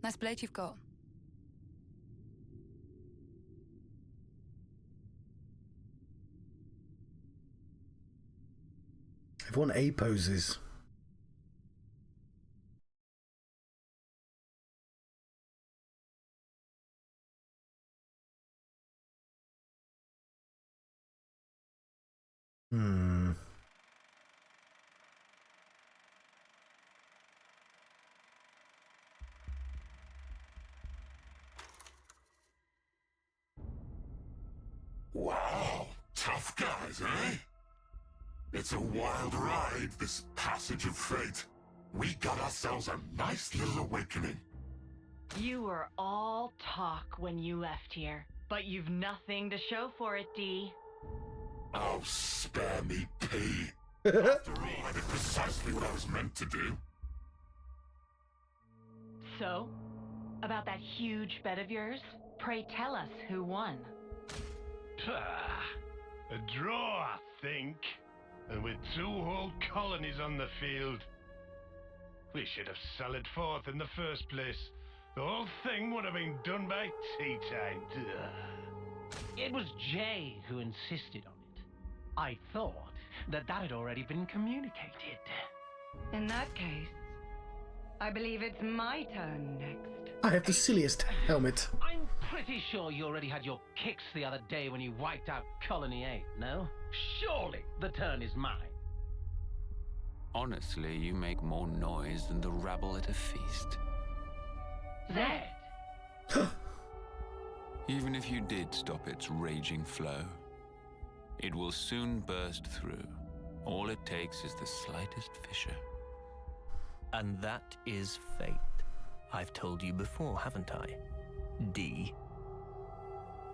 Nice blade you've got. Everyone A poses. Wow, tough guys, eh? It's a wild ride, this passage of fate. We got ourselves a nice little awakening. You were all talk when you left here, but you've nothing to show for it, Dee. Oh, spare me, P. After all, I did precisely what I was meant to do. So, about that huge bet of yours, pray tell us who won. A draw, I think. And with 2 whole colonies on the field. We should have sallied forth in the first place. The whole thing would have been done by tea time. It was Jay who insisted on it. I thought that had already been communicated. In that case, I believe it's my turn next. I have the silliest helmet. I'm pretty sure you already had your kicks the other day when you wiped out Colony 8, no? Surely the turn is mine. Honestly, you make more noise than the rabble at a feast. Zed! Even if you did stop its raging flow, it will soon burst through. All it takes is the slightest fissure. And that is fate. I've told you before, haven't I? D.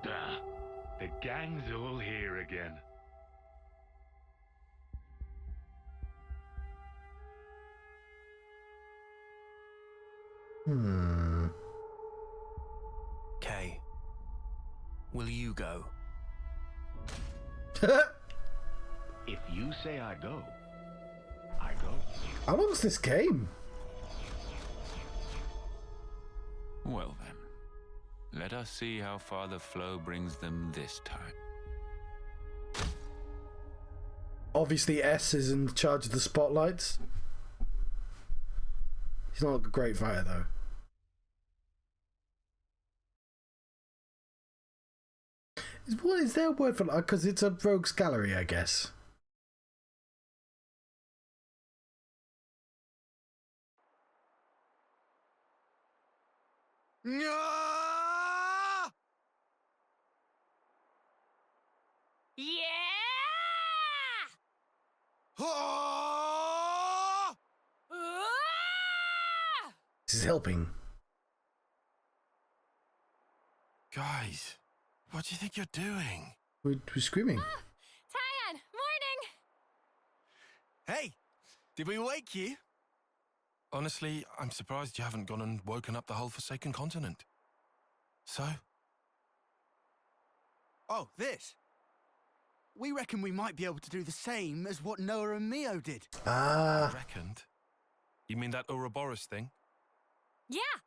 The gang's all here again. Kay, will you go? If you say I go, I go. How long's this game? Well then, let us see how far the flow brings them this time. Obviously S is in charge of the spotlights. He's not a great fighter though. What is their word for that? Because it's a rogues gallery, I guess. Yeah! Oh! This is helping. Guys, what do you think you're doing? We're screaming. Tyan, morning! Hey, did we wake you? Honestly, I'm surprised you haven't gone and woken up the whole Forsaken Continent. So? Oh, this. We reckon we might be able to do the same as what Noah and Mio did. Ah. Reckoned? You mean that Ouroboros thing? Yeah!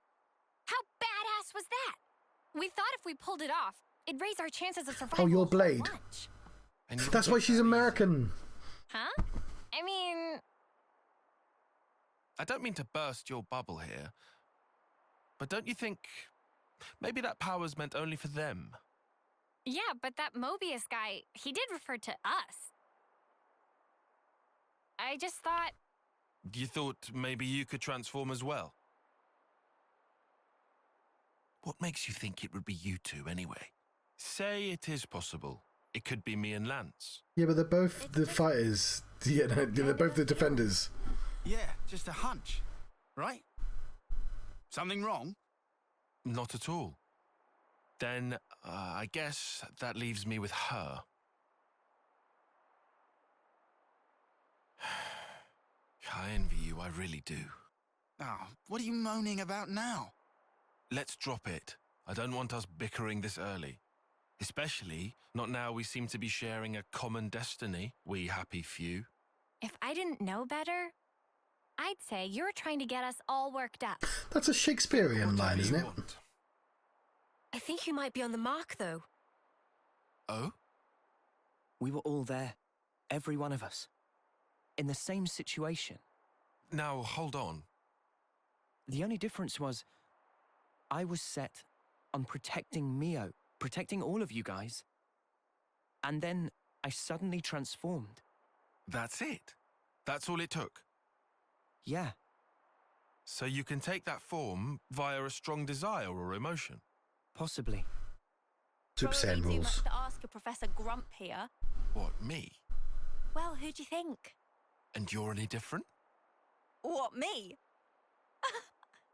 How badass was that? We thought if we pulled it off, it'd raise our chances of survival. Oh, your blade. That's why she's American. Huh? I mean... I don't mean to burst your bubble here, but don't you think maybe that power's meant only for them? Yeah, but that Mobius guy, he did refer to us. I just thought... You thought maybe you could transform as well? What makes you think it would be you two anyway? Say it is possible. It could be me and Lance. Yeah, but they're both the fighters. Yeah, no, they're both the defenders. Yeah, just a hunch, right? Something wrong? Not at all. Then, I guess that leaves me with her. I envy you, I really do. Oh, what are you moaning about now? Let's drop it. I don't want us bickering this early. Especially not now we seem to be sharing a common destiny, we happy few. If I didn't know better, I'd say you're trying to get us all worked up. That's a Shakespearean line, isn't it? I think you might be on the mark, though. Oh? We were all there. Every one of us. In the same situation. Now, hold on. The only difference was, I was set on protecting Mio, protecting all of you guys. And then I suddenly transformed. That's it? That's all it took? Yeah. So you can take that form via a strong desire or emotion? Possibly. Super Saiyan Probably too rules. much to ask a Professor Grump here. What, me? Well, who do you think? And you're any different? What, me?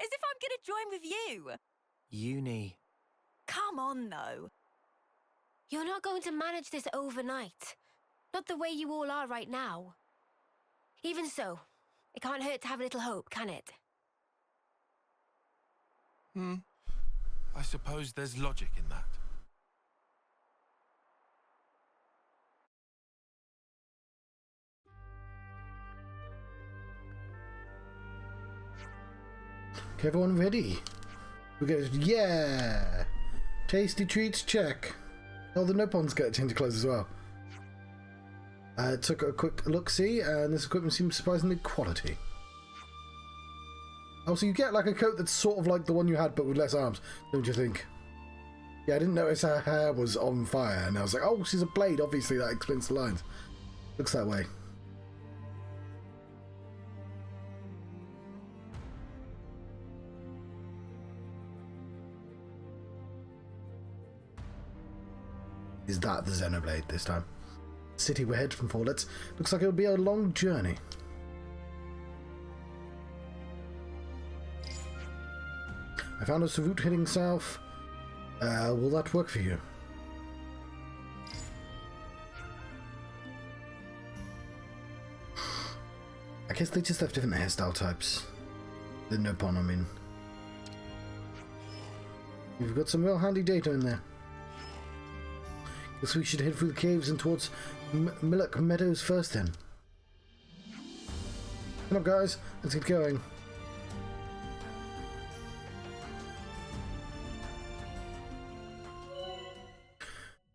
As if I'm gonna join with you. Uni. Come on, though. You're not going to manage this overnight. Not the way you all are right now. Even so, it can't hurt to have a little hope, can it? I suppose there's logic in that. Okay, everyone ready? We go, yeah! Tasty treats, check. Oh, the Nopons get a change of clothes as well. Took a quick look-see, and this equipment seems surprisingly quality. Oh, so you get like a coat that's sort of like the one you had, but with less arms, don't you think? Yeah, I didn't notice her hair was on fire, and I was like, oh, she's a blade. Obviously, that explains the lines. Looks that way. Is that the Xenoblade this time? City we're heading for. Looks like it'll be a long journey. I found us a route heading south. Will that work for you? I guess they just have different hairstyle types. The Nopon, I mean. You've got some real handy data in there. Guess we should head through the caves and towards Millock Meadows first then. Come on guys, let's get going.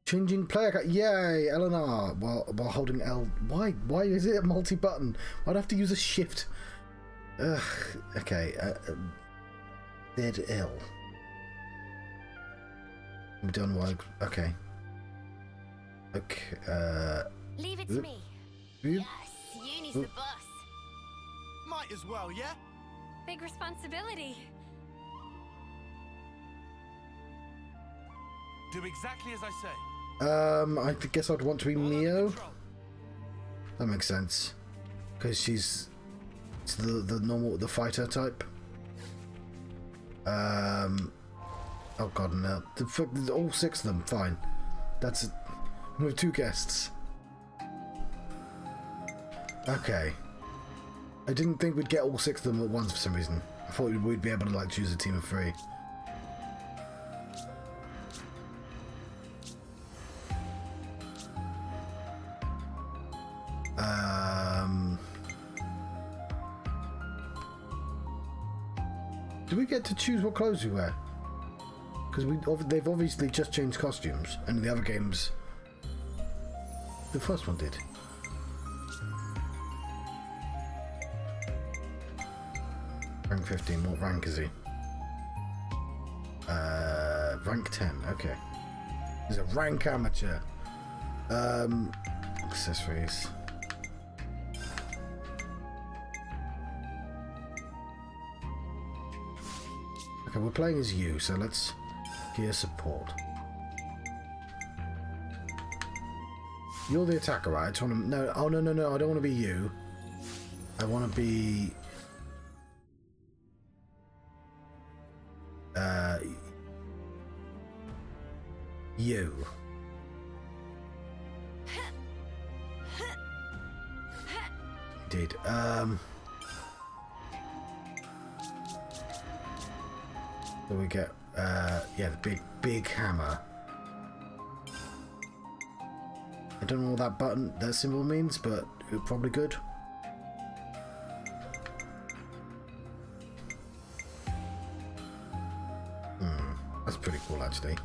Changing player cut, yay! L and R while holding L. Why is it a multi-button? I'd have to use a shift. Ugh. Okay. ZL. I'm done. While okay. Okay. Leave it to me. Yes, Uni's the boss. Might as well, yeah? Big responsibility. Do exactly as I say. I guess I'd want to be Mio. That makes sense, because she's the normal fighter type. Oh god, no! All 6 of them, fine. That's with 2 guests. Okay. I didn't think we'd get all 6 of them at once for some reason. I thought we'd be able to like choose a team of 3. Do we get to choose what clothes we wear? Because they've obviously just changed costumes, and in the other games, the first one did. Rank 15. What rank is he? Rank 10. Okay. He's a rank amateur. Accessories. Okay, we're playing as you, so let's gear support. You're the attacker, right? I just want to... No, oh, no, I don't want to be you. I want to be... you. Indeed. So we get, yeah, the big hammer. I don't know what that symbol means, but it's probably good. pretty cool, actually.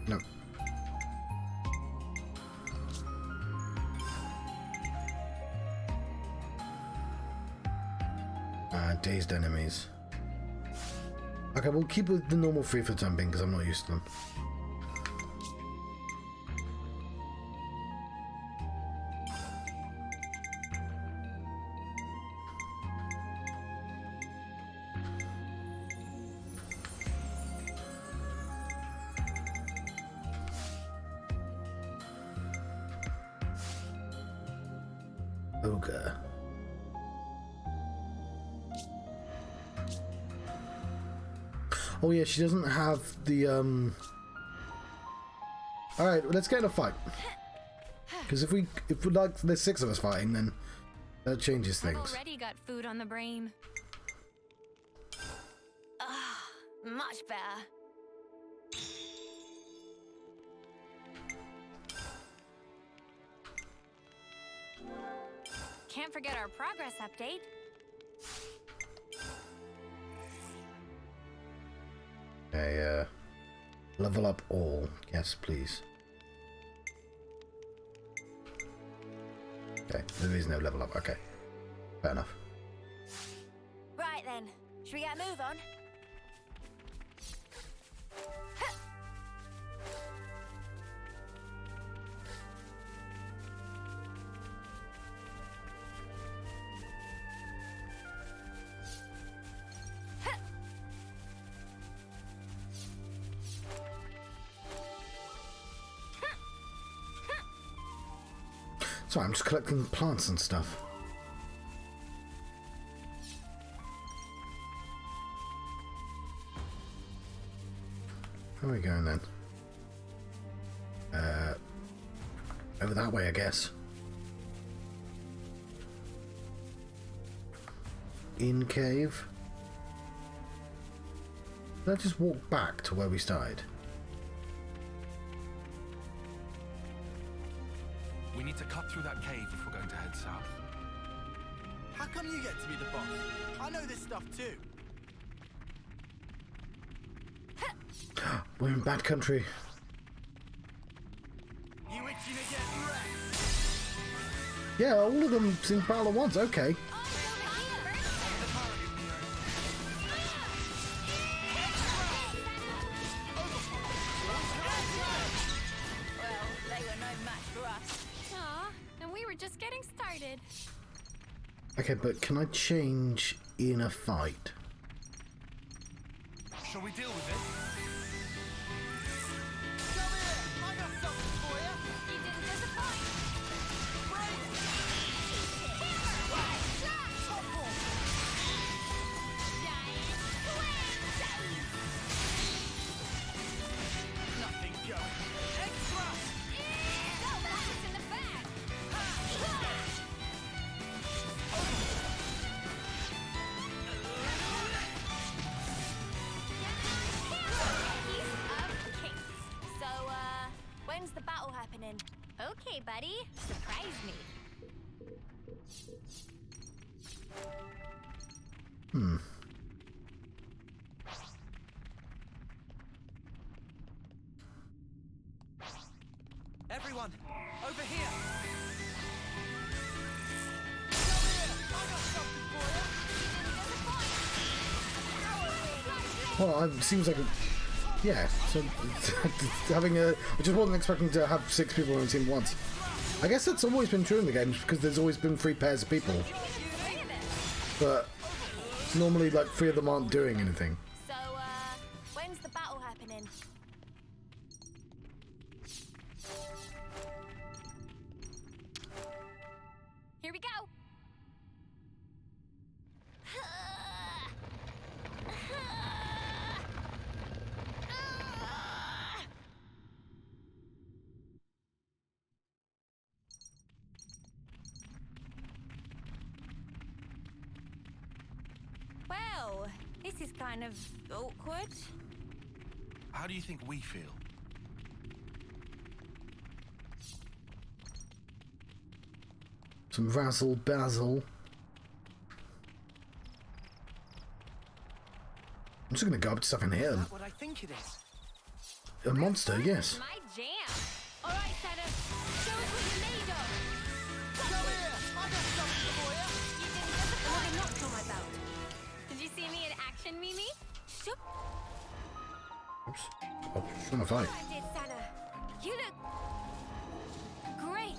No. Dazed enemies. Okay, we'll keep with the normal 3 for the time being because I'm not used to them. Ogre. Oh yeah, she doesn't have the Alright, let's get in a fight. Because if we like there's 6 of us fighting, then that changes things. I've already got food on the brain. Much better. Can't forget our progress update. Okay, level up all. Yes, please. Okay, there is no level up. Okay, fair enough. Right then, should we get a move on? Sorry, I'm just collecting plants and stuff. How are we going then? Over that way, I guess. In cave? Did I just walk back to where we started? We need to cut through that cave if we're going to head south. How come you get to be the boss? I know this stuff too. We're in bad country. You itching to get wrecked? Yeah, all of them seem battle at once. Okay. Okay, but can I change in a fight? Shall we deal with it? Come here! I got something for you! You didn't disappoint! Nothing going. Extra! Go back in the bag! When's the battle happening? Okay, buddy. Surprise me. Everyone, over here! Well, it seems like a... Yeah, so having a... I just wasn't expecting to have 6 people on the team at once. I guess that's always been true in the games, because there's always been 3 pairs of people. But normally, like, 3 of them aren't doing anything. So, when's the battle happening? Here we go. Well, this is kind of awkward. How do you think we feel? Some razzle bazzle. I'm just gonna go up to stuff in here. Is that what I think it is? A monster, yes. My jam. All right, Santa, show us what you're made of. Come here! I got something for you! You didn't disappoint. Another notch on my belt. Did you see me in action, Mimi? Shoop. Oops. Oh, just wanna fight. I did, Santa. You look great.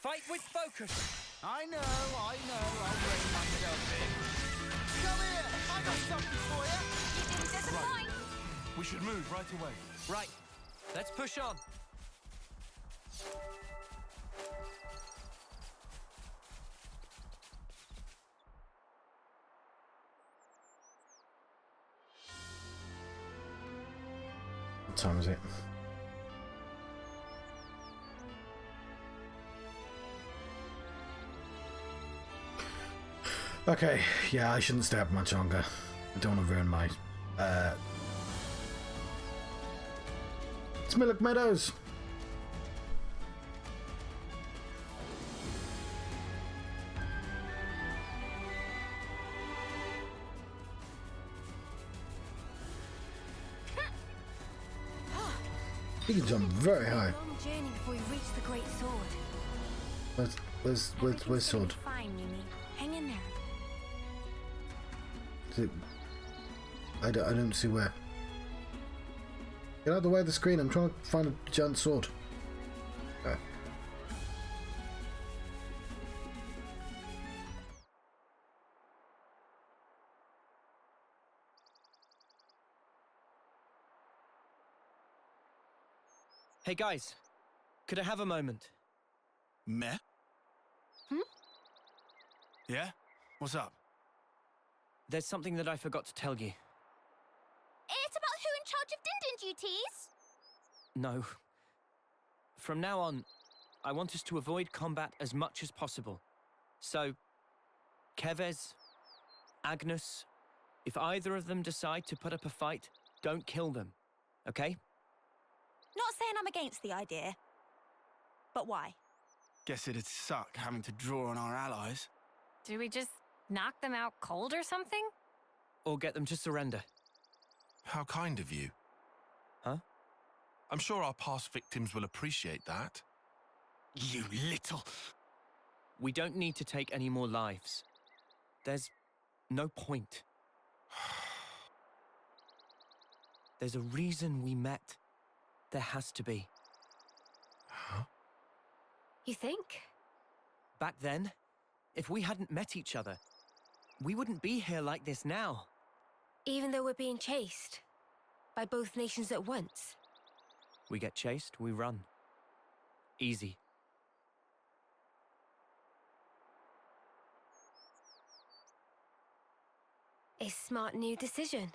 Fight with focus. I know. I'll bring myself in. Come here! I got something for you! You didn't disappoint. We should move right away. Right. Let's push on. What time is it? Okay, yeah, I shouldn't stay up much longer. I don't want to ruin my, It's Millock Meadows! He can jump very high. Long journey before we reach the great sword. Where's sword? Fine, Mimi. Hang in there. Is it... I don't see where. Get out of the way of the screen. I'm trying to find a giant sword. Okay. Hey guys, could I have a moment? Meh? Yeah? What's up? There's something that I forgot to tell you. It's about who in charge of Din duties? No. From now on, I want us to avoid combat as much as possible. So, Kevez, Agnes, if either of them decide to put up a fight, don't kill them, okay? Not saying I'm against the idea. But why? Guess it'd suck having to draw on our allies. Do we just knock them out cold or something? Or get them to surrender. How kind of you. Huh? I'm sure our past victims will appreciate that. You little... We don't need to take any more lives. There's no point. There's a reason we met. There has to be. Huh? You think? Back then, if we hadn't met each other, we wouldn't be here like this now. Even though we're being chased by both nations at once? We get chased, we run. Easy. A smart new decision.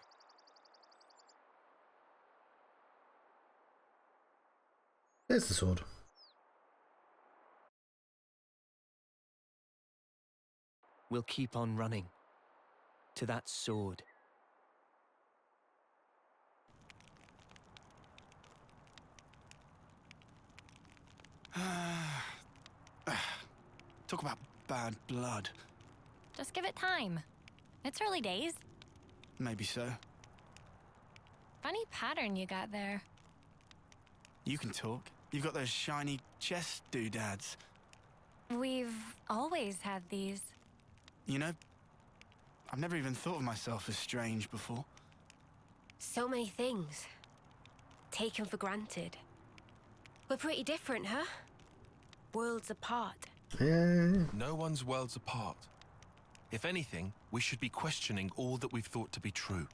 There's the sword. We'll keep on running. To that sword. Talk about bad blood. Just give it time. It's early days. Maybe so. Funny pattern you got there. You can talk. You've got those shiny chest doodads. We've always had these. You know, I've never even thought of myself as strange before. So many things. Taken for granted. We're pretty different, huh? Worlds apart. Yeah. No one's worlds apart. If anything, we should be questioning all that we've thought to be true.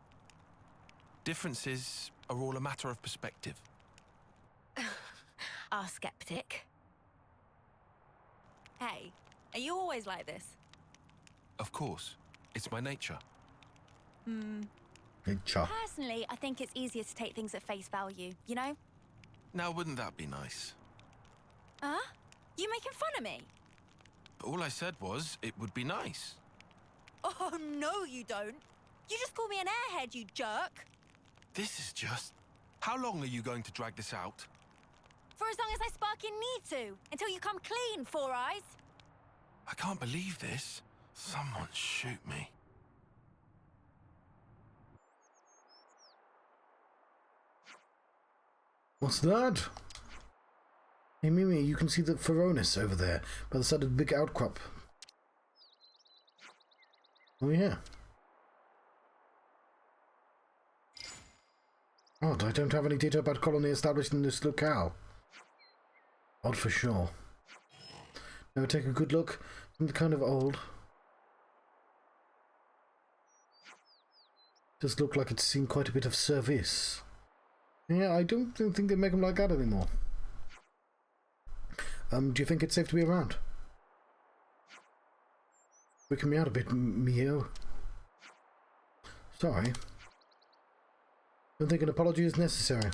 Differences are all a matter of perspective. Our skeptic. Hey, are you always like this? Of course. It's my nature. Nature. Personally, I think it's easier to take things at face value, you know? Now, wouldn't that be nice? Huh? You making fun of me? All I said was it would be nice. Oh, no, you don't. You just call me an airhead, you jerk. This is just... How long are you going to drag this out? For as long as I sparking need to, until you come clean, Four Eyes. I can't believe this. Someone shoot me. What's that? Hey Mimi, you can see the Feronis over there, by the side of the big outcrop. Oh yeah. Odd, I don't have any data about colony established in this locale. Odd for sure. Now take a good look. It's kind of old. Does look like it's seen quite a bit of service. Yeah, I don't think they make them like that anymore. Do you think it's safe to be around? Freaking me out a bit, Mio. Sorry. Don't think an apology is necessary.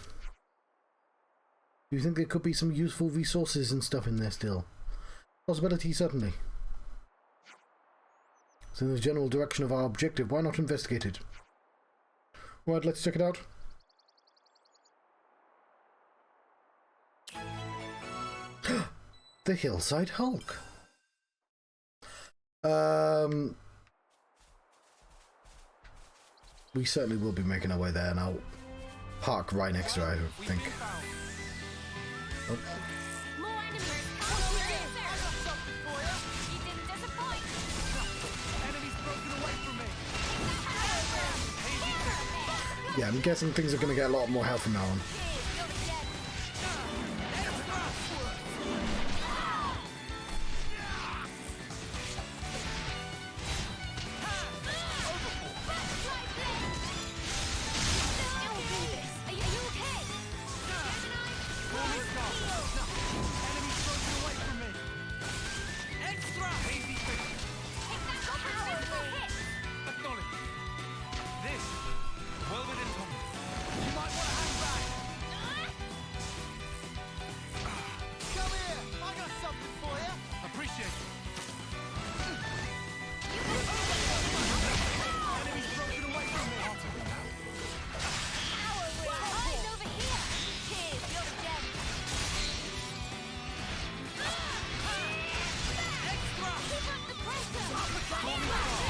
Do you think there could be some useful resources and stuff in there still? Possibility, certainly. It's in the general direction of our objective. Why not investigate it? Right, let's check it out. The Hillside Hulk. We certainly will be making our way there, and I'll park right next to it, I think. Oh. Yeah, I'm guessing things are going to get a lot more health from now on.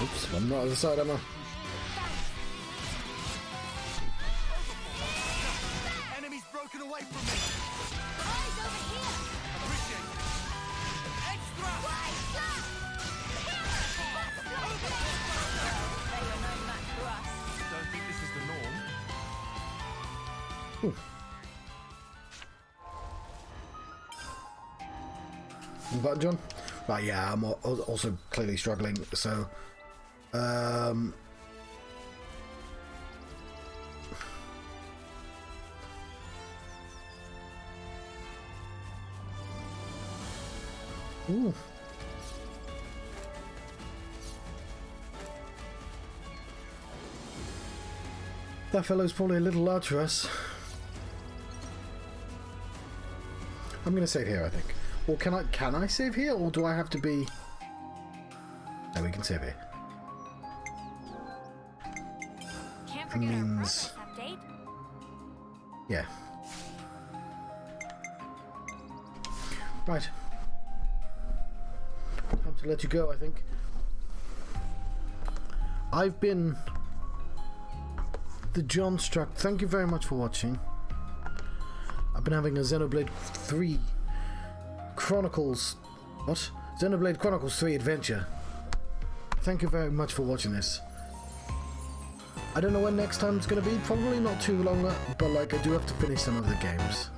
Oops, I'm not on the side, am I? Enemies broken away from me. Eyes over here. Appreciate it. Extra. Don't think this is the norm. Ooh. Button, John? Right, yeah, I'm also clearly struggling, so... Ooh. That fellow's probably a little large for us. I'm gonna save here, I think. Or can I save here, or do I have to be... No, we can save here. That means... Yeah. Right. Time to let you go, I think. I've been the Johnstruct. Thank you very much for watching. I've been having a Xenoblade 3 Chronicles... What? Xenoblade Chronicles 3 adventure. Thank you very much for watching this. I don't know when next time it's going to be. Probably not too long, but like I do have to finish some of the games.